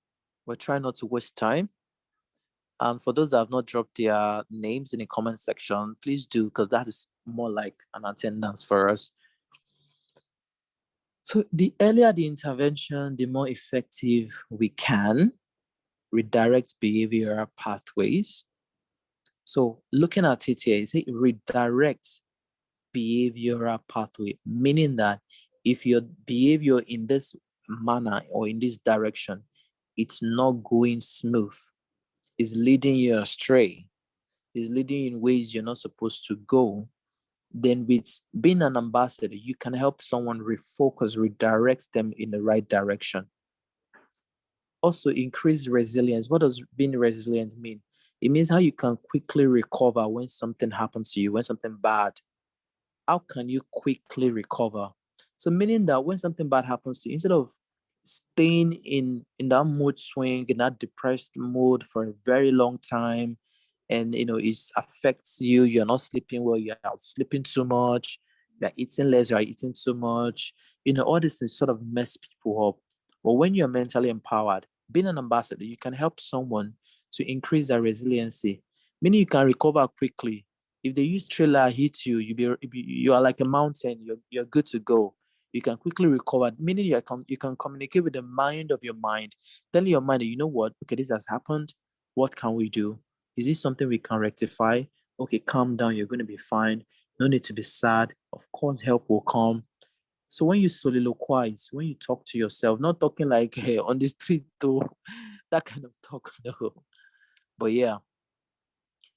we're trying not to waste time. And for those that have not dropped their names in the comment section, please do, because that is more like an attendance for us. So the earlier the intervention, the more effective we can redirect behavioral pathways. So looking at it here, say redirect behavioral pathway, meaning that if your behavior in this manner or in this direction, it's not going smooth, is leading you astray, is leading you in ways you're not supposed to go, then with being an ambassador, you can help someone refocus, redirect them in the right direction. Also, increase resilience. What does being resilient mean? It means how you can quickly recover when something happens to you, when something bad. How can you quickly recover? So meaning that when something bad happens to you, instead of staying in that mood swing, in that depressed mood for a very long time, and it affects you, you're not sleeping well, you're sleeping too much, you're eating less, you're eating too much, all these things sort of mess people up. But when you're mentally empowered, being an ambassador, you can help someone to increase their resiliency, meaning you can recover quickly. If they use trailer hit you, you are like a mountain. You're good to go. You can quickly recover. Meaning you can communicate with the mind of your mind, telling your mind that, you know what, okay, this has happened. What can we do? Is this something we can rectify? Okay, calm down. You're going to be fine. No need to be sad. Of course, help will come. So when you soliloquize, when you talk to yourself, not talking like, hey, on the street though, that kind of talk, no. But yeah,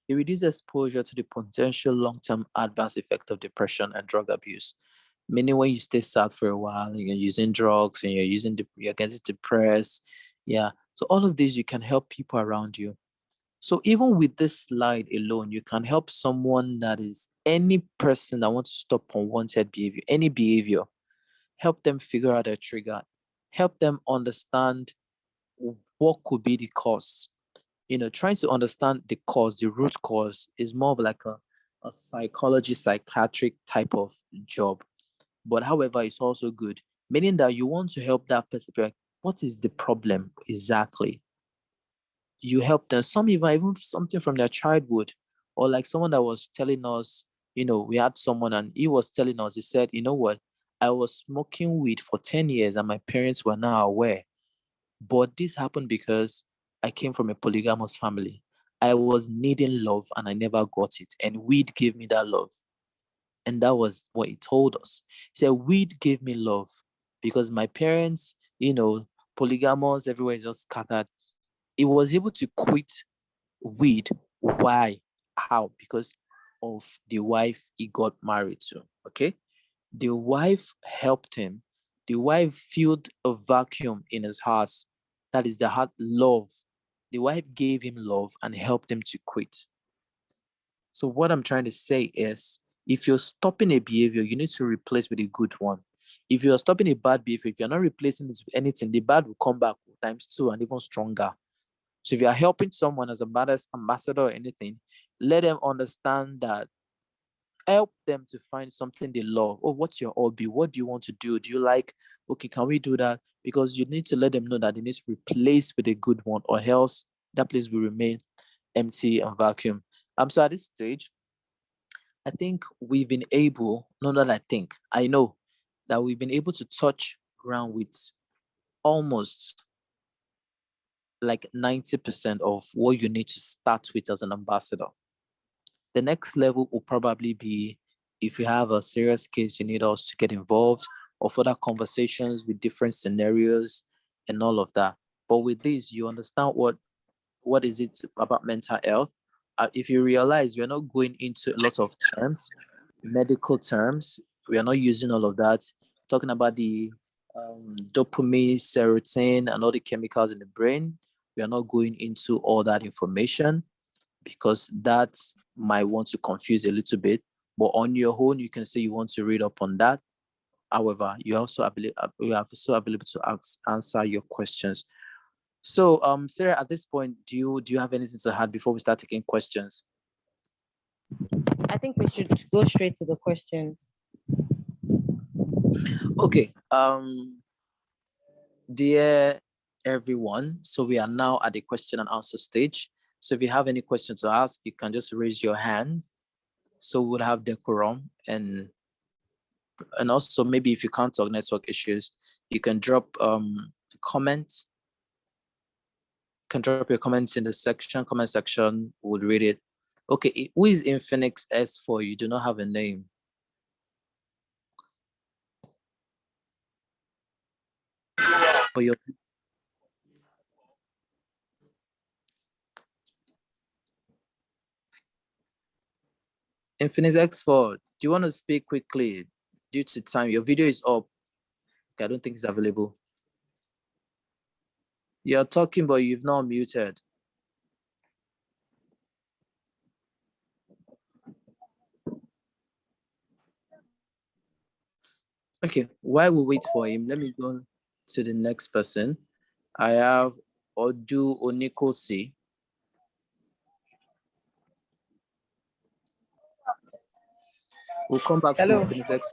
it reduces exposure to the potential long-term adverse effect of depression and drug abuse. Meaning when you stay sad for a while, you're using drugs and you're getting depressed. Yeah. So all of these, you can help people around you. So even with this slide alone, you can help someone that is any person that wants to stop unwanted behavior, any behavior, help them figure out their trigger, help them understand what could be the cause. Trying to understand the cause, the root cause, is more of like a psychiatric type of job. But however, it's also good, meaning that you want to help that person figure out what is the problem exactly. You help them. Some even something from their childhood, or like someone that was telling us, we had someone and he was telling us, he said, you know what, I was smoking weed for 10 years and my parents were not aware. But this happened because I came from a polygamous family. I was needing love and I never got it. And weed gave me that love. And that was what he told us. He said, weed gave me love because my parents, polygamous, everywhere is just scattered. He was able to quit weed. Why? How? Because of the wife he got married to. Okay. The wife helped him. The wife filled a vacuum in his heart. That is the heart love. The wife gave him love and helped him to quit. So what I'm trying to say is, if you're stopping a behavior, you need to replace with a good one. If you're stopping a bad behavior, if you're not replacing it with anything, the bad will come back times 2 and even stronger. So if you're helping someone as a ambassador or anything, let them understand that. Help them to find something they love. Oh, what's your hobby? What do you want to do? Do you like, okay, can we do that? Because you need to let them know that they need to replace with a good one, or else that place will remain empty and vacuum. So at this stage, I think we've been able, not that I think, I know that we've been able to touch ground with almost like 90% of what you need to start with as an ambassador. The next level will probably be if you have a serious case, you need us to get involved, or further conversations with different scenarios and all of that. But with this, you understand what is it about mental health. If you realize, we're not going into a lot of terms, medical terms. We are not using all of that. Talking about the dopamine, serotonin, and all the chemicals in the brain. We are not going into all that information because that might want to confuse a little bit. But on your own, you can say you want to read up on that. However, you are also available to answer your questions. So, Sarah, at this point, do you have anything to add before we start taking questions? I think we should go straight to the questions. Okay. Dear everyone, so we are now at the question and answer stage. So if you have any questions to ask, you can just raise your hand. So we'll have decorum, and also maybe if you can't talk network issues, you can drop comments. You can drop your comments in the comment section. We'll read it. Okay, who is in Phoenix S4? You do not have a name. But you're Infinix X4, do you want to speak quickly due to time? Your video is up. Okay, I don't think it's available. You're talking, but you've not muted. Okay, while we wait for him, let me go to the next person. I have Odu Onikosi. We'll come back to Infinix X.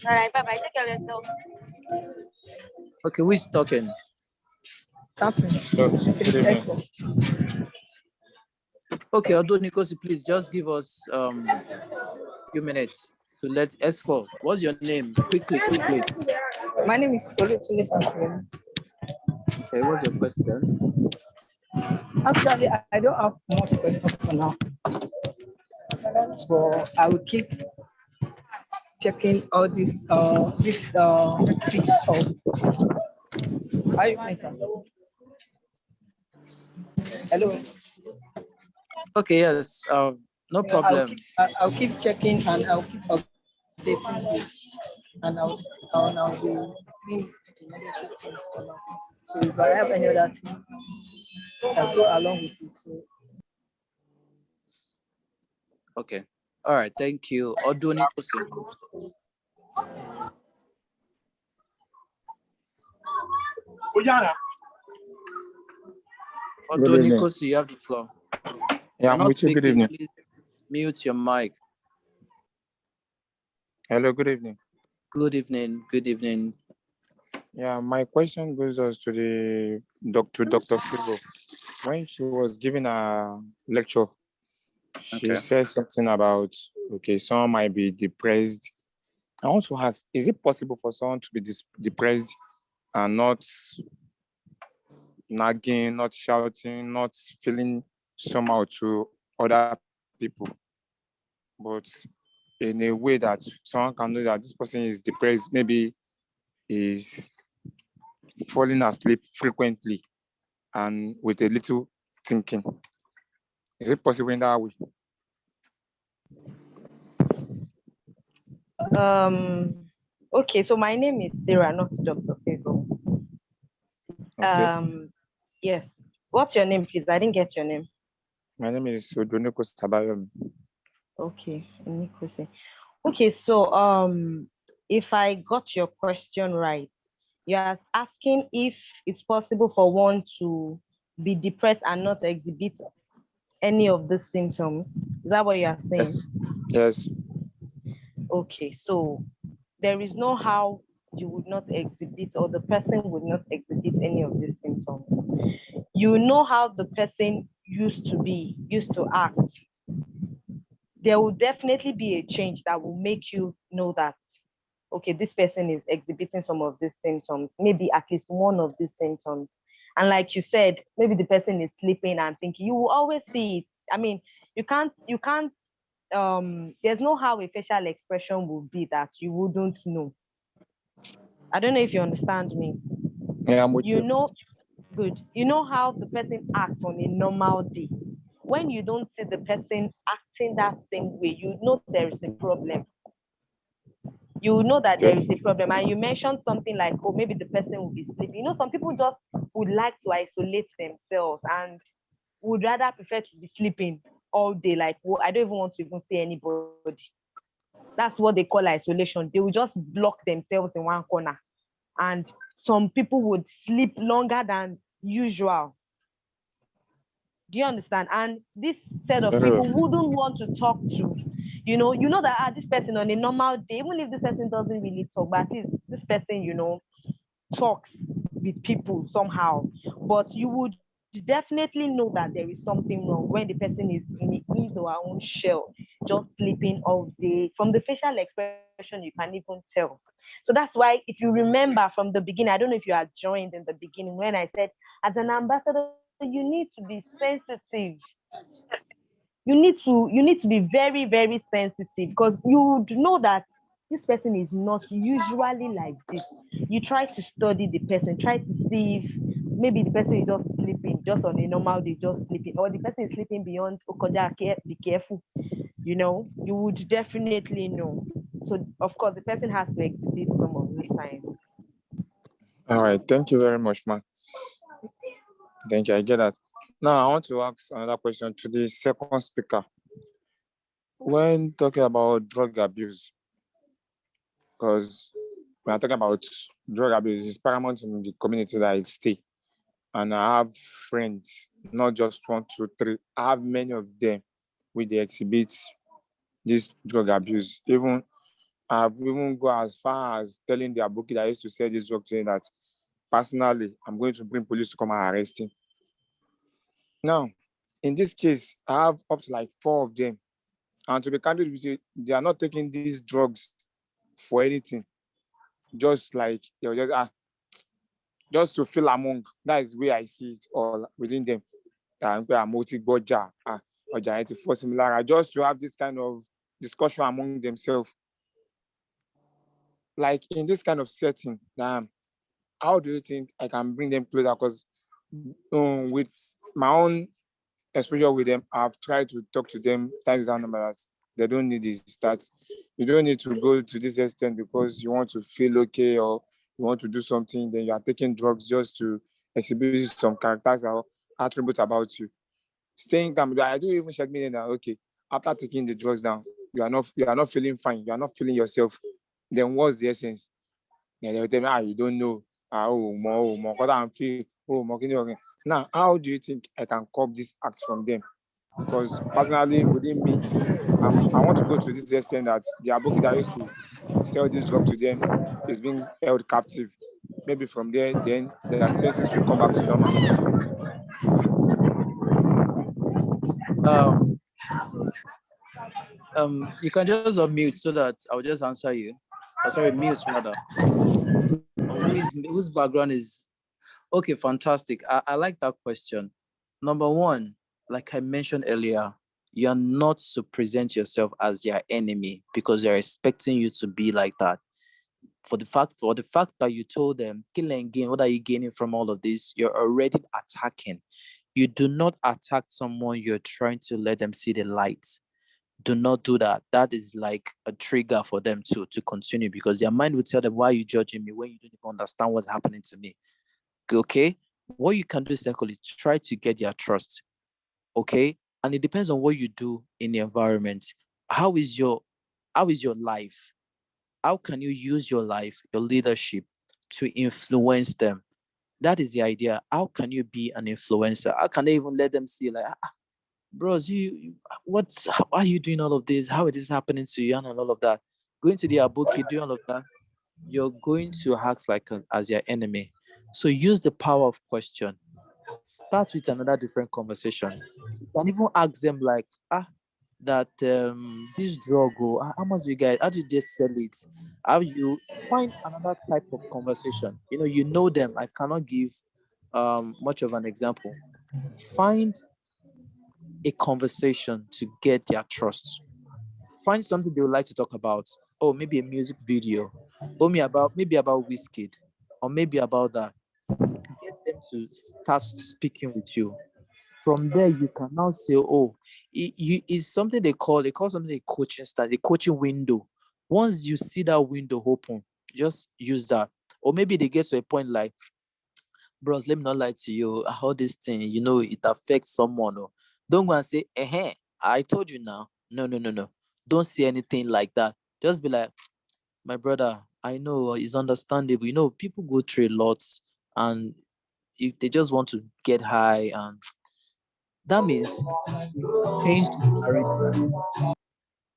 Alright, bye-bye. Take care of yourself. Okay, who is talking? Samson. Okay, Odu Onikosi, please just give us a few minutes to let S4. What's your name? Quickly. My name is Olutunde Samson. Okay, what's your question? Actually, I don't have much questions for now. So I will keep checking all this piece of. How you enter? Hello. Okay, yes, no problem. I'll keep checking and I'll keep updating this, and I'll be doing the necessary things for now. So if I have any other thing, I'll go along with it. So. Okay. All right. Thank you. Odu Onikosi. Odu Onikosi, you have the floor. Yeah, I'm with you. Good evening. Please mute your mic. Hello, good evening. Good evening. Yeah, my question goes to the Dr. Figo. When she was giving a lecture, she said something about, someone might be depressed. I want to ask, is it possible for someone to be depressed and not nagging, not shouting, not feeling somehow to other people, but in a way that someone can know that this person is depressed, maybe is falling asleep frequently and with a little thinking? Is it possible in that way? Okay, so my name is Sarah, not Dr. Fego. Okay. Yes. What's your name, please? I didn't get your name. My name is Odoneko Sabayomi. Okay, Onikosi. Okay, so if I got your question right, you're asking if it's possible for one to be depressed and not exhibit any of the symptoms. Is that what you are saying? Yes. Okay, so there is no how you would not exhibit, or the person would not exhibit any of these symptoms. You know how the person used to act. There will definitely be a change that will make you know that, okay, this person is exhibiting some of these symptoms, maybe at least one of these symptoms. And like you said, maybe the person is sleeping and thinking, you will always see it. I mean, you can't there's no how a facial expression would be that you wouldn't know. I don't know if you understand me. Yeah, I'm with You you. know, good. You know how the person acts on a normal day. When you don't see the person acting that same way, you know there is a problem. You know that there Okay. is a problem. And you mentioned something like, oh, maybe the person will be sleeping. You know, some people just would like to isolate themselves and would rather prefer to be sleeping all day. Like, well, I don't even want to even see anybody. That's what they call isolation. They will just block themselves in one corner. And some people would sleep longer than usual. Do you understand? And this set of Very well. people wouldn't want to talk to. You know that this person on a normal day, even if this person doesn't really talk, but at least this person, talks with people somehow. But you would definitely know that there is something wrong when the person is in his or her own shell, just sleeping all day. From the facial expression, you can even tell. So that's why, if you remember from the beginning, I don't know if you had joined in the beginning when I said, as an ambassador, you need to be sensitive. You need to be very, very sensitive, because you would know that this person is not usually like this. You try to study the person, try to see if maybe the person is just sleeping, just on a normal day, just sleeping, or the person is sleeping beyond okoja, be careful. You would definitely know. So of course the person has to exhibit some of these signs. All right. Thank you very much, man. Thank you. I get that. Now, I want to ask another question to the second speaker. When talking about drug abuse, because when I'm talking about drug abuse, it's paramount in the community that I stay. And I have friends, not just one, two, three. I have many of them with the exhibit this drug abuse. I've even go as far as telling their bookie that I used to sell this drug to them that personally, I'm going to bring police to come and arrest him. Now, in this case, I have up to like 4 of them. And to be candid with you, they are not taking these drugs for anything. Just like they were just to feel among. That is where I see it all within them. Multi-boja, or for similar, just to have this kind of discussion among themselves. Like in this kind of setting, how do you think I can bring them closer? Because with my own exposure with them, I've tried to talk to them times down number that they don't need this. That you don't need to go to this extent because you want to feel okay or you want to do something. Then you are taking drugs just to exhibit some characters or attributes about you. Staying calm. I do even check me that okay, after taking the drugs down, you are not feeling fine. You are not feeling yourself. Then what's the essence? Then they'll tell me, you don't know. More, what I'm feeling. More. Now, how do you think I can cop this act from them? Because personally, within me, I want to go to this extent that the aboki that used to sell this drug to them is being held captive. Maybe from there, then their senses will come back to normal. You can just unmute so that I'll just answer you. Oh, sorry, mute rather. Whose background is okay? Fantastic. I like that question. Number one, like I mentioned earlier, you're not to present yourself as their enemy because they're expecting you to be like that. For the fact that you told them, kill and gain, what are you gaining from all of this? You're already attacking. You do not attack someone, you're trying to let them see the light. Do not do that. That is like a trigger for them to continue because their mind will tell them, why are you judging me when you don't even understand what's happening to me? Okay? What you can do is secondly, try to get their trust. Okay? And it depends on what you do in the environment. How is your life? How can you use your life, your leadership to influence them? That is the idea. How can you be an influencer? How can they even let them see like, bros, how are you doing all of this? How is this happening to you and all of that? Going to their book, you do all of that. You're going to act like as your enemy. So use the power of question. Start with another different conversation. You can even ask them like, that this drug, how much do you guys, how do you just sell it? How you find another type of conversation? You know them. I cannot give much of an example. Find a conversation to get their trust. find something they would like to talk about. Oh, maybe a music video, or maybe about Wizkid, or maybe about that. Get them to start speaking with you. From there, you can now say, oh, it's something they call something a coaching style, a coaching window. Once you see that window open, just use that. Or maybe they get to a point like, bros, let me not lie to you. How this thing, it affects someone. Oh. Don't go and say, I told you now. No, no, no, no. Don't say anything like that. Just be like, my brother, I know it's understandable. People go through a lot, and if they just want to get high, and that means you've changed the narrative.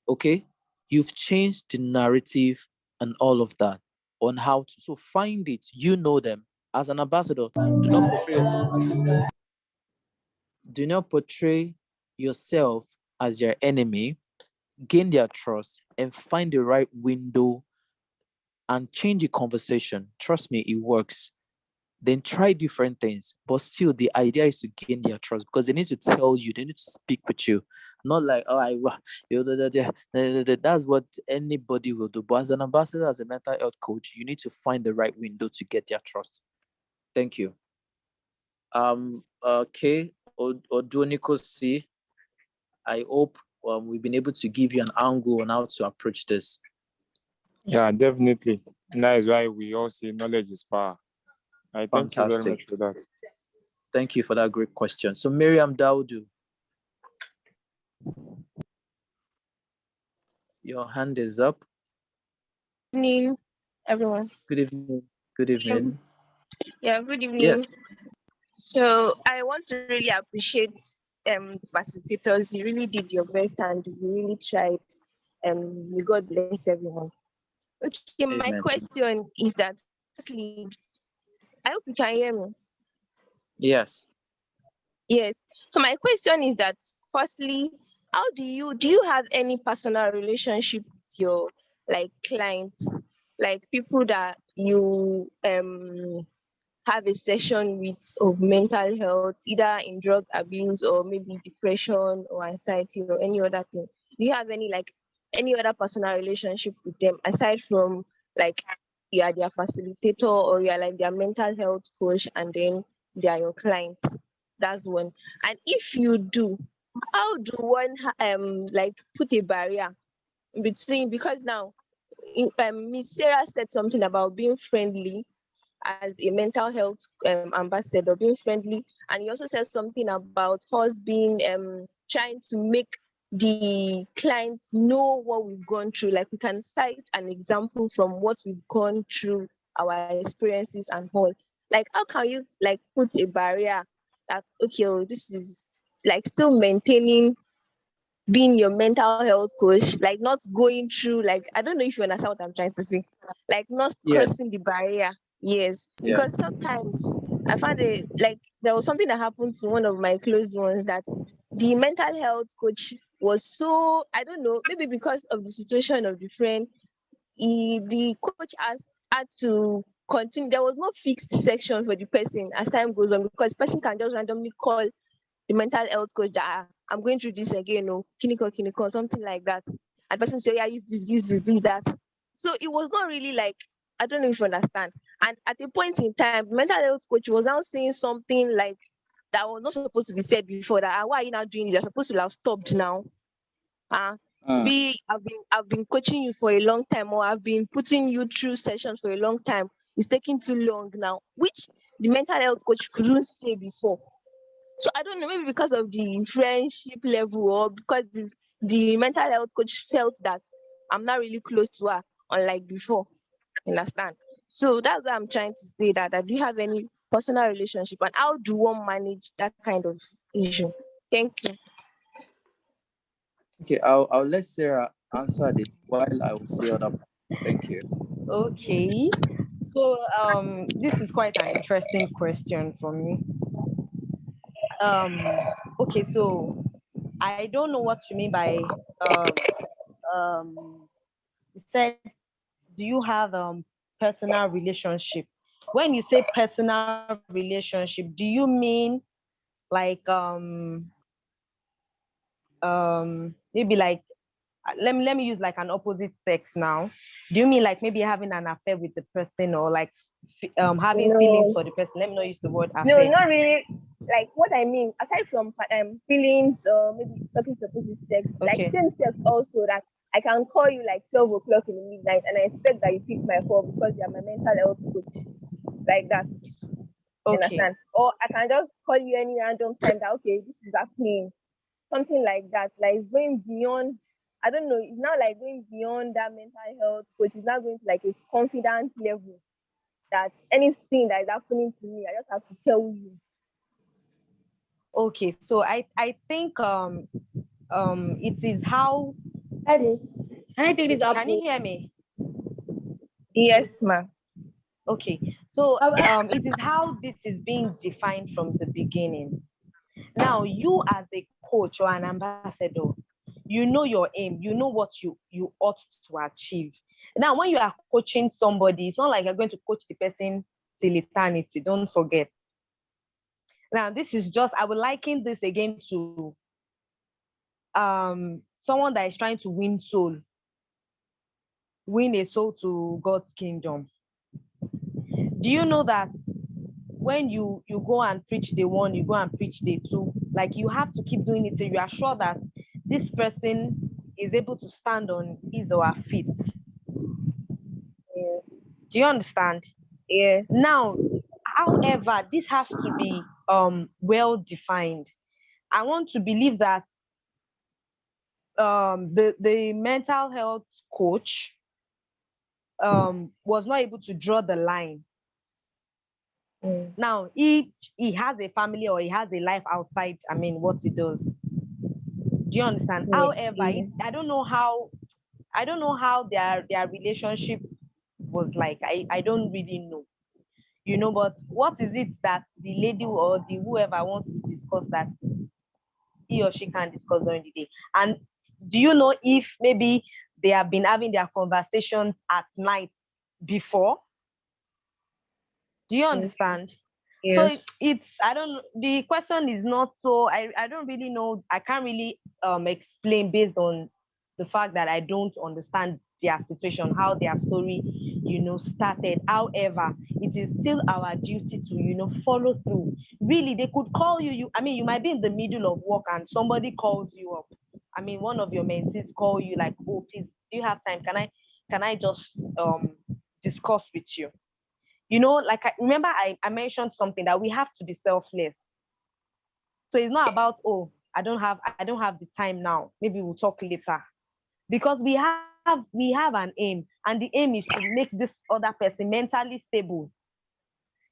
Okay? You've changed the narrative and all of that on how to. So find it. You know them. As an ambassador, do not portray yourself as do not portray yourself as their enemy. Gain their trust and find the right window and change the conversation. Trust me, it works. Then try different things, but still the idea is to gain their trust, because they need to tell you, they need to speak with you, not like, oh, that's what anybody will do. But as an ambassador, as a mental health coach, you need to find the right window to get their trust. Thank you. Okay, Odoniko C, I hope we've been able to give you an angle on how to approach this. Yeah, definitely. And that is why we all say knowledge is power. I thank you very much for that. Thank you for that great question. So Miriam Daudu, your hand is up. Good evening, everyone. Good evening. Good evening. Yeah, good evening. Yes. So I want to really appreciate the facilitators. You really did your best and you really tried. May God bless everyone. Okay, my Amen. question is that firstly, I hope you can hear me. Yes. Yes. So my question is that firstly, how do you have any personal relationship with your clients, like people that you have a session with of mental health, either in drug abuse or maybe depression or anxiety or any other thing? Do you have any other personal relationship with them aside from like you are their facilitator or you are like their mental health coach and then they are your clients? That's one. And if you do, how do one put a barrier between, because now Miss Sarah said something about being friendly as a mental health ambassador, being friendly, and he also said something about us being trying to make the clients know what we've gone through. Like we can cite an example from what we've gone through, our experiences and all. Like how can you put a barrier that okay, oh, this is like still maintaining being your mental health coach, like not going through, like I don't know if you understand what I'm trying to say, like not Yes. crossing the barrier. Yes, Yeah. because sometimes I found it like there was something that happened to one of my close ones that the mental health coach was so, I don't know, maybe because of the situation of the friend, the coach had to continue. There was no fixed section for the person as time goes on, because person can just randomly call the mental health coach that I'm going through this again, or clinical, something like that. And person say, yeah, use this, use that. So it was not really like, I don't know if you understand. And at a point in time, the mental health coach was now saying something like that was not supposed to be said before. That why are you now doing this? You're supposed to have stopped now. Be I've been coaching you for a long time, or I've been putting you through sessions for a long time. It's taking too long now, which the mental health coach couldn't say before. So I don't know, maybe because of the friendship level, or because the mental health coach felt that I'm not really close to her, unlike before. Understand? So that's why I'm trying to say that do you have any personal relationship, and how do one manage that kind of issue? Thank you. Okay, I'll let Sarah answer this while I will say other points. Thank you. Okay. So this is quite an interesting question for me. Okay, so I don't know what you mean by you said, do you have personal relationship? When you say personal relationship, do you mean like maybe like let me use like an opposite sex now. Do you mean like maybe having an affair with the person, or like having feelings No, for the person? Let me not use the word no, affair. not really. Like what I mean, aside from feelings or maybe talking to opposite sex, like Okay. same sex also, that I can call you like 12 o'clock in the midnight and I expect that you pick my call because you are my mental health coach. Like that. You Okay. understand? Or I can just call you any random time that okay, this is happening. Something like that. Like it's going beyond, I don't know, it's now like going beyond that mental health coach. It's now going to like a confidence level that anything that is happening to me, I just have to tell you. Okay. So I think it is how. Daddy, can I take this Can you apple? hear me? Yes, ma'am. Okay. So Baba. it is how this is being defined from the beginning. Now, you as a coach or an ambassador, you know your aim, you know what you ought to achieve. Now, when you are coaching somebody, it's not like you're going to coach the person till eternity. Don't forget. Now, this is just, I will liken this again to someone that is trying to win a soul to God's kingdom. Do you know that when you go and preach the one, you go and preach the two, like you have to keep doing it till you are sure that this person is able to stand on his or her feet. Yeah. Do you understand? Yeah. Now, however, this has to be well defined. I want to believe that the mental health coach was not able to draw the line. Mm. Now, he has a family or he has a life outside, I mean, what he does. Do you understand? Yeah. However, I don't know how their relationship was like. I don't really know. But what is it that the lady or the whoever wants to discuss that he or she can discuss during the day? And do you know if maybe they have been having their conversations at night before? Do you Mm. understand? So Yes. it's I don't the question is not so I don't really know. I can't really explain based on the fact that I don't understand their situation, how their story, started. However, it is still our duty to, follow through. Really, they could call you might be in the middle of work and somebody calls you up. I mean, one of your mentees call you like, oh, please, do you have time? Can I just discuss with you? Like I remember I mentioned something that we have to be selfless. So it's not about, oh, I don't have the time now. Maybe we'll talk later. Because we have an aim, and the aim is to make this other person mentally stable,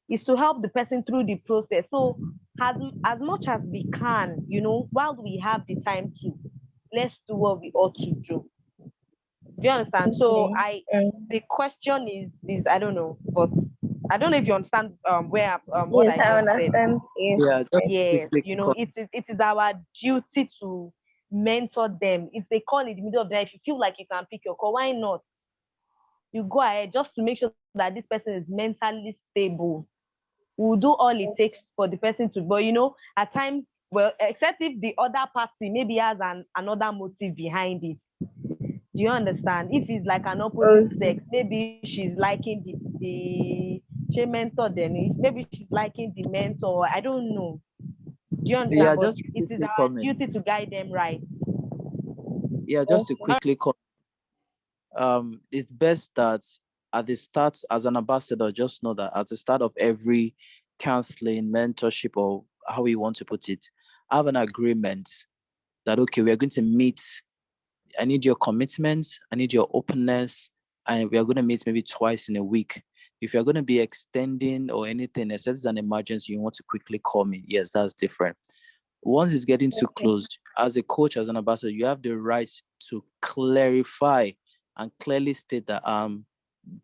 is to help the person through the process. So as much as we can, while we have the time to, let's do what we ought to do. Do you understand? So Okay. the question is I don't know, but I don't know if you understand where what Yes, I I just said. understand. Yes. Yeah, just Yes. Yes, quickly. it is our duty to mentor them. If they call in the middle of the night, if you feel like you can pick your call, why not? You go ahead just to make sure that this person is mentally stable. We'll do all it takes for the person to, but at times, well, except if the other party maybe has another motive behind it. Do you understand? If it's like an opposite Okay. sex, maybe she's liking the she mentor, then maybe she's liking the mentor. I don't know. Do you Yeah, understand? But just it is quickly our comment. duty to guide them right. Yeah, just to Okay. quickly comment. It's best that at the start, as an ambassador, just know that at the start of every counseling, mentorship, or how you want to put it, have an agreement that, okay, we are going to meet. I need your commitment, I need your openness, and we are going to meet maybe twice in a week. If you're going to be extending or anything, except it's an emergency, you want to quickly call me. Yes, that's different. Once it's getting too Okay. close, as a coach, as an ambassador, you have the right to clarify and clearly state that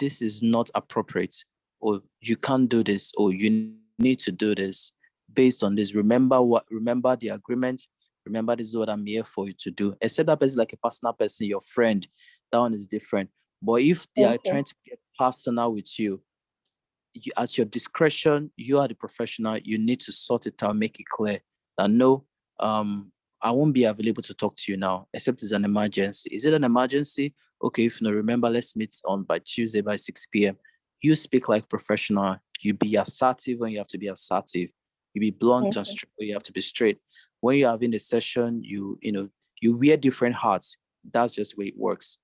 this is not appropriate, or you can't do this, or you need to do this based on this. Remember the agreement. Remember, this is what I'm here for you to do. Except that person like a personal person, your friend, that one is different. But if they are Okay. trying to get personal with you, at your discretion, you are the professional. You need to sort it out, make it clear that no, I won't be available to talk to you now, except it's an emergency. Is it an emergency? Okay, if you remember, let's meet on by Tuesday by 6 p.m. You speak like professional. You be assertive when you have to be assertive. You be blunt and straight when you have to be straight. When you're having a session, you wear different hats. That's just the way it works.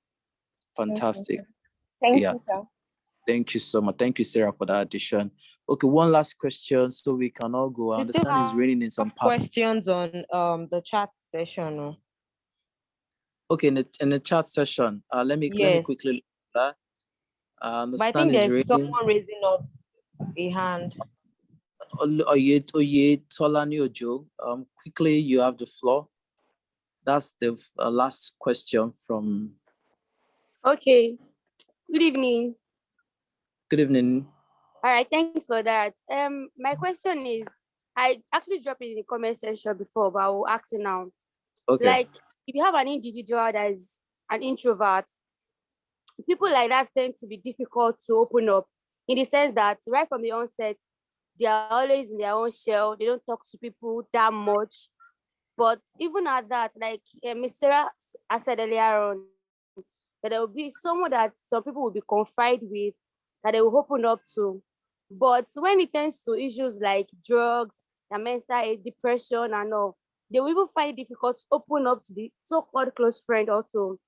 Fantastic. Thank Yeah. you, sir. Thank you so much. Thank you, Sarah, for that addition. Okay, one last question so we can all go. I We still understand it's have raining in some parts. questions on the chat session. Oh. Okay, in the chat session, let me Yes. quickly look at that. I But I understand think it's there's raining. someone raising up a hand. Oye Tolani Ojo, quickly, you have the floor. That's the last question from. Okay. Good evening. Good evening. All right, thanks for that. My question is, I actually dropped it in the comment section before, but I will ask it now. Okay. Like, if you have an individual that is an introvert, people like that tend to be difficult to open up in the sense that right from the onset, they are always in their own shell. They don't talk to people that much. But even at that, like Miss Sarah said earlier on, that there will be someone that some people will be confide with, that they will open up to. But when it comes to issues like drugs, and mental health, depression, and all, they will even find it difficult to open up to the so-called close friend also.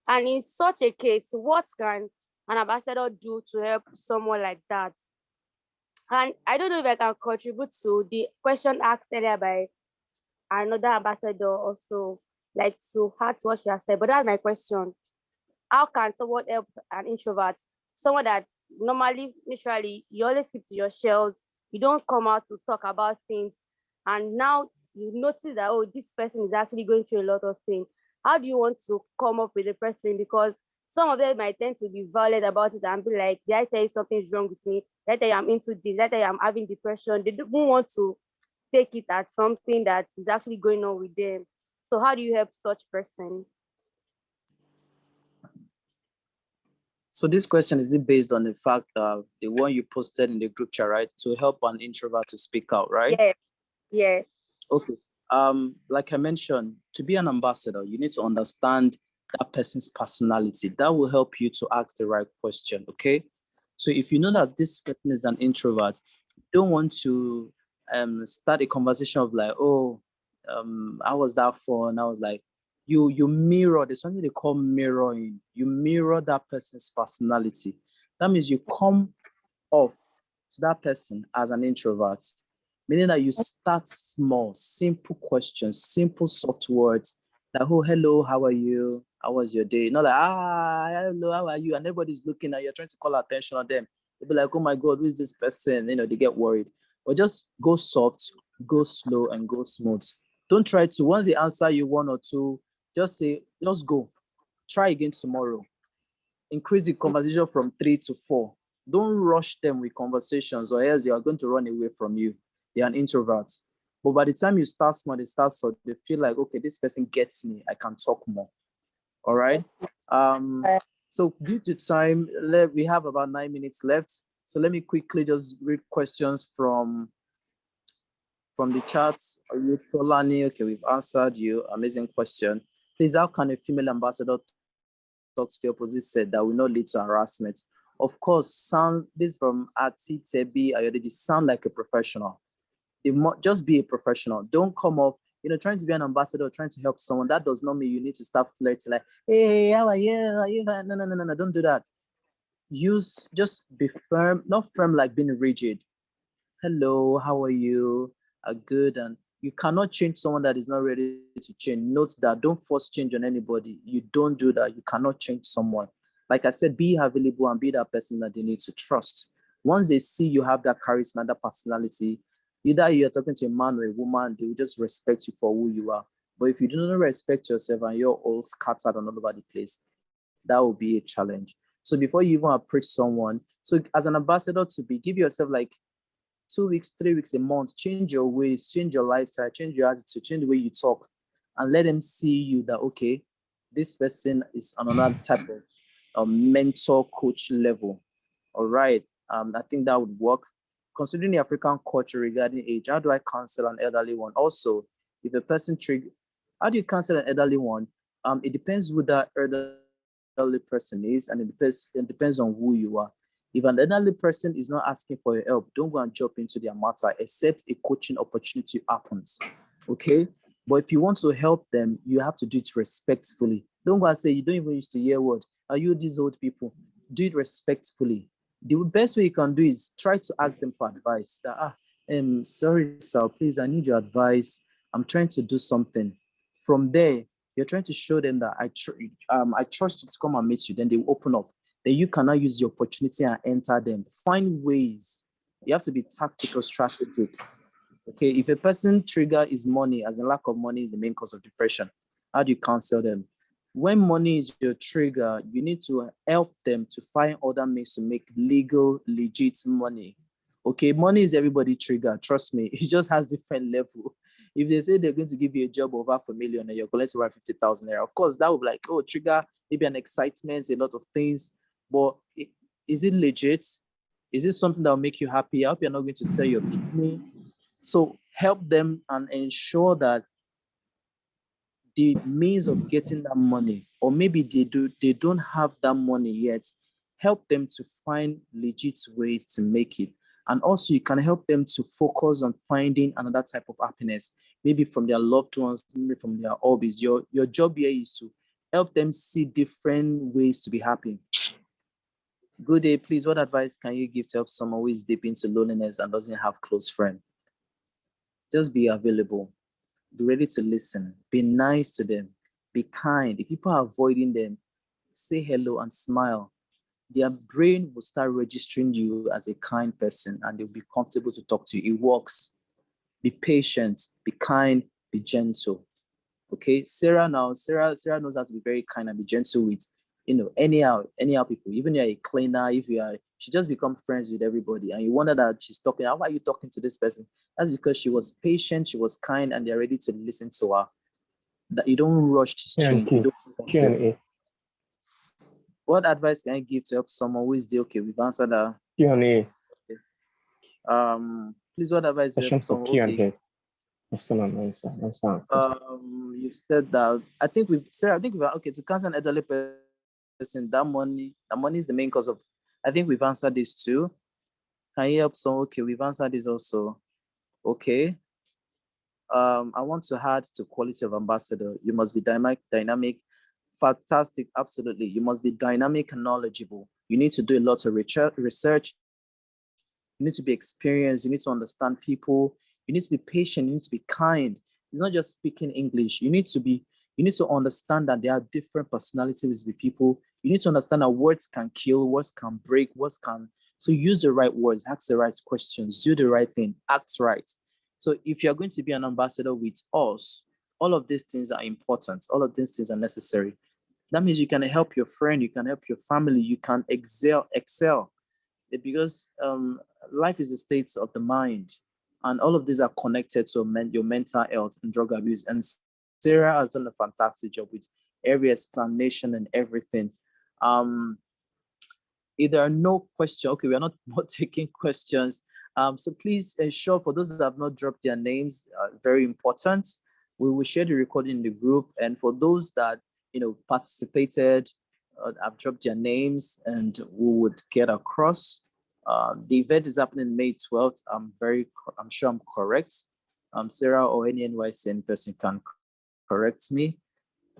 And in such a case, what can an ambassador do to help someone like that? And I don't know if I can contribute to the question asked earlier by another ambassador also, like to add to what she has said. But that's my question. How can someone help an introvert? Someone that normally, naturally, you always keep to your shells, you don't come out to talk about things. And now you notice that, oh, this person is actually going through a lot of things. How do you want to come up with a person? Because some of them might tend to be violent about it and be like, did I tell you something's wrong with me? Did I tell you I'm into this? Did I tell you I'm having depression? They don't want to take it as something that is actually going on with them. So how do you help such person? So this question, is it based on the fact that the one you posted in the group chat, right? To help an introvert to speak out, right? Yes. Yes. Okay. Like I mentioned, to be an ambassador, you need to understand that person's personality. That will help you to ask the right question. Okay. So if you know that this person is an introvert, you don't want to start a conversation of like, oh, how was that fun? I was like, you mirror. There's something they call mirroring. You mirror that person's personality. That means you come off to that person as an introvert, meaning that you start small, simple questions, simple soft words like, oh, hello, how are you? How was your day? Not like, hello, how are you? And everybody's looking at you, trying to call attention on them. They'll be like, oh my God, who is this person? They get worried. But just go soft, go slow, and go smooth. Don't try to, once they answer you one or two, just say, just go. Try again tomorrow. Increase the conversation from 3 to 4. Don't rush them with conversations or else they are going to run away from you. They are an introvert. But by the time you start small, they start so they feel like, okay, this person gets me. I can talk more. All right. So due to time, we have about 9 minutes left. So let me quickly just read questions from the chats. Tolani, okay, we've answered you. Amazing question. Please, how can a female ambassador talk to the opposite sex that will not lead to harassment? Of course, this from Ati Tebi Ayodeji, sound like a professional. Just be a professional. Don't come off, trying to be an ambassador, trying to help someone. That does not mean you need to start flirting like, hey, how are you? Are you? No, don't do that. Just be firm, not firm like being rigid. Hello, how are you? Good. And you cannot change someone that is not ready to change. Note that, don't force change on anybody. You don't do that. You cannot change someone. Like I said, be available and be that person that they need to trust. Once they see you have that charisma, that personality, either you're talking to a man or a woman, they will just respect you for who you are. But if you do not respect yourself and you're all scattered all over the place, that will be a challenge. So before you even approach someone, so as an ambassador give yourself like 2 weeks, 3 weeks, a month, change your ways, change your lifestyle, change your attitude, change the way you talk, and let them see you that, okay, this person is on another type of mentor coach level. All right. I think that would work. Considering the African culture regarding age, how do I counsel an elderly one? Also, if a person How do you counsel an elderly one? It depends who that elderly person is, and it depends on who you are. If an elderly person is not asking for your help, don't go and jump into their matter, except a coaching opportunity happens. Okay? But if you want to help them, you have to do it respectfully. Don't go and say you don't even used to hear what. Are you these old people? Do it respectfully. The best way you can do is try to ask them for advice. That sorry, sir, please, I need your advice. I'm trying to do something. From there, you're trying to show them that I trust you to come and meet you. Then they will open up. Then you cannot use the opportunity and enter them. Find ways. You have to be tactical, strategic. Okay, if a person trigger is money, as in lack of money is the main cause of depression, how do you counsel them? When money is your trigger, you need to help them to find other means to make legal, legit money. Okay, money is everybody trigger. Trust me, it just has different level. If they say they're going to give you a job of $500,000 and you're collecting around 50,000 naira, of course, that would be like, oh, trigger maybe an excitement, a lot of things. But is it legit? Is it something that will make you happy? I hope you're not going to sell your kidney. So help them and ensure that the means of getting that money, or maybe they don't have that money yet, help them to find legit ways to make it. And also you can help them to focus on finding another type of happiness, maybe from their loved ones, maybe from their hobbies. Your job here is to help them see different ways to be happy. Good day, please. What advice can you give to help someone who is deep into loneliness and doesn't have close friends? Just be available. Be ready to listen. Be nice to them. Be kind. If people are avoiding them, say hello and smile. Their brain will start registering you as a kind person and they'll be comfortable to talk to you. It works. Be patient, be kind, be gentle. Okay, Sarah knows how to be very kind and be gentle with, anyhow people. Even if you're a cleaner, she just become friends with everybody, and you wonder that she's talking. How are you talking to this person? That's because she was patient, she was kind, and they're ready to listen to her. That you don't rush to change. You don't force them. Q&A. What advice can I give to help someone who is the okay? We've answered that. Q&A. Please, what advice to Session help for someone? Q&A. Okay. You said that. I think we've okay to cancel an elderly person. That money is the main cause of. I think we've answered this too. Can you help someone? Okay, we've answered this also. Okay. I want to add to quality of ambassador. You must be dynamic, fantastic, absolutely. You must be dynamic and knowledgeable. You need to do a lot of research. You need to be experienced. You need to understand people. You need to be patient. You need to be kind. It's not just speaking English. You need to understand that there are different personalities with people. You need to understand that words can kill, words can break, so use the right words, ask the right questions, do the right thing, act right. So if you're going to be an ambassador with us, all of these things are important. All of these things are necessary. That means you can help your friend, you can help your family, you can excel. Because life is a state of the mind, and all of these are connected to your mental health and drug abuse. And Sarah has done a fantastic job with every explanation and everything. If there are no questions, okay, we are not more taking questions. So please ensure for those that have not dropped their names, very important. We will share the recording in the group, and for those that participated, I've dropped their names, and we would get across. The event is happening May 12th. I'm sure I'm correct. Sarah or any NYCN person can correct me.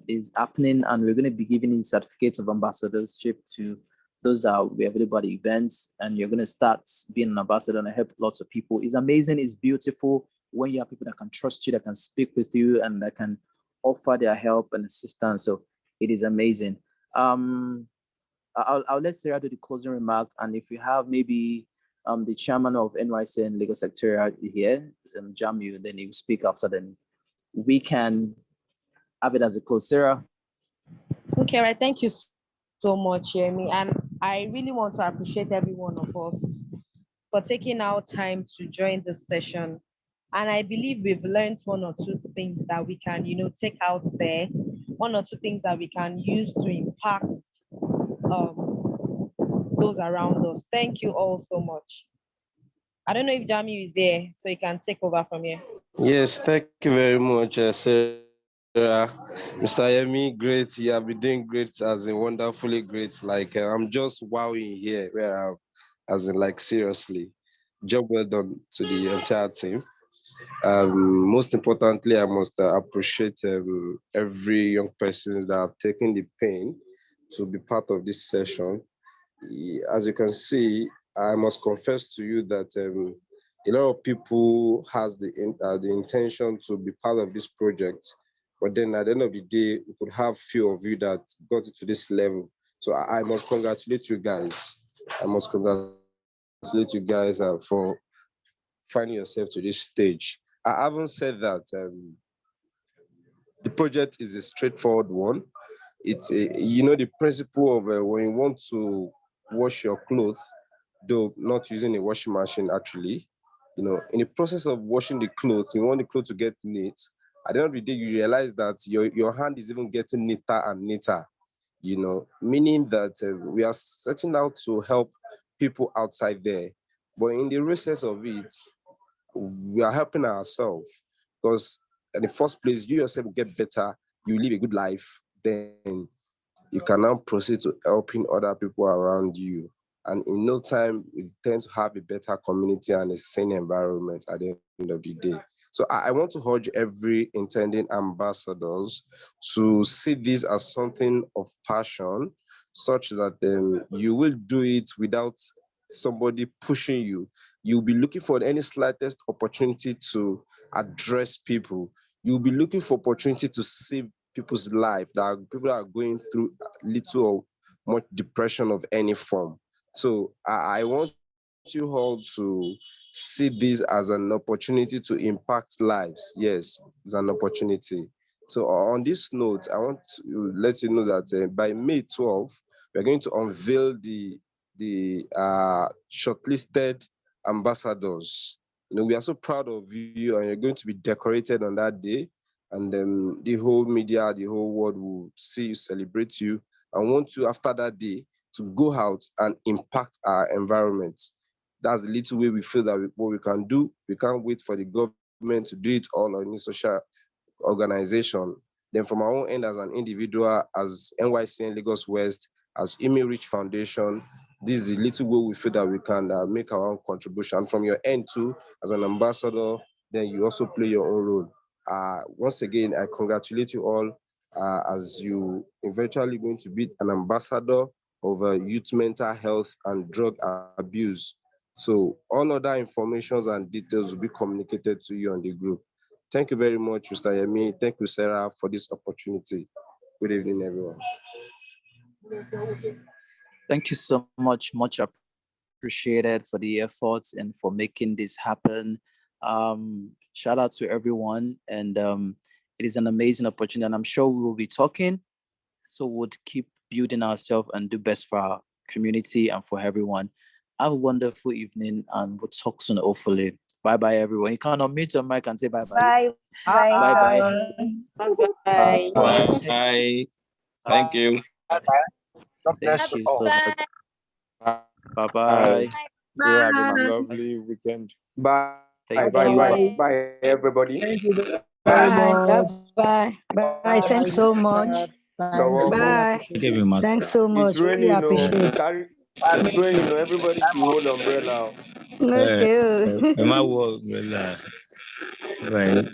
Is happening, and we're going to be giving certificates of ambassadorship to those that will be available at the events, and you're going to start being an ambassador and help lots of people. It's amazing. It's beautiful when you have people that can trust you, that can speak with you, and that can offer their help and assistance. So it is amazing. I'll let Sarah do the closing remarks, and if you have maybe the chairman of NYC and Legal Secretariat here, Jamu, then you speak after, then we can have it as a close. Sarah. Okay, right. Thank you so much, Yemi. And I really want to appreciate every one of us for taking our time to join this session. And I believe we've learned one or two things that we can, take out there, one or two things that we can use to impact those around us. Thank you all so much. I don't know if Jami is there, so he can take over from here. Yes, thank you very much, Sarah. Mr. Yemi, great. You have been doing great, as in wonderfully great. Like I'm just wowing here, where I'm, as in like seriously. Job well done to the entire team. Most importantly, I must appreciate every young person that have taken the pain to be part of this session. As you can see, I must confess to you that a lot of people has the intention to be part of this project, but then at the end of the day, we could have few of you that got it to this level. So I must congratulate you guys. I must congratulate you guys for finding yourself to this stage. I haven't said that the project is a straightforward one. It's the principle of when you want to wash your clothes, though not using a washing machine actually, in the process of washing the clothes, you want the clothes to get neat. At the end of the day, you realize that your hand is even getting neater and neater, meaning that we are setting out to help people outside there. But in the process of it, we are helping ourselves, because in the first place, you yourself will get better, you live a good life, then you can now proceed to helping other people around you. And in no time, we tend to have a better community and a sane environment at the end of the day. So I want to urge every intending ambassadors to see this as something of passion, such that you will do it without somebody pushing you. You'll be looking for any slightest opportunity to address people. You'll be looking for opportunity to save people's life, people that are going through little or much depression of any form. So I want you all to see this as an opportunity to impact lives. Yes, it's an opportunity. So on this note, I want to let you know that by May 12th, we're going to unveil the shortlisted ambassadors. We are so proud of you, and you're going to be decorated on that day. And the whole media, the whole world will see you, celebrate you, and want you after that day to go out and impact our environment. That's the little way we feel that what we can do. We can't wait for the government to do it all on any social organization. Then from our own end as an individual, as NYCN Lagos West, as Imi Rich Foundation, this is the little way we feel that we can make our own contribution. From your end too, as an ambassador, then you also play your own role. Once again, I congratulate you all as you eventually going to be an ambassador of youth mental health and drug abuse. So all other informations and details will be communicated to you on the group. Thank you very much, Mr. Yemi. Thank you, Sarah, for this opportunity. Good evening, everyone. Thank you so much appreciated for the efforts and for making this happen. Shout out to everyone, and it is an amazing opportunity, and I'm sure we will be talking, so we'll keep building ourselves and do best for our community and for everyone. Have a wonderful evening, and we'll talk soon, hopefully. Bye everyone. You can unmute your mic and say bye. Bye. Bye. Bye. Bye. Thank you. God bless Thank you you all. so much. Bye. Bye. You have a lovely weekend. Bye. Thank Bye. you. Bye. Bye, everybody. Thank you very Bye. much. Bye. Bye. Thanks so much. You're welcome. Bye. Thank you very much. Thanks so It's much. Really raining, appreciate. it's raining, everybody should hold umbrella. Okay. My work, well, right.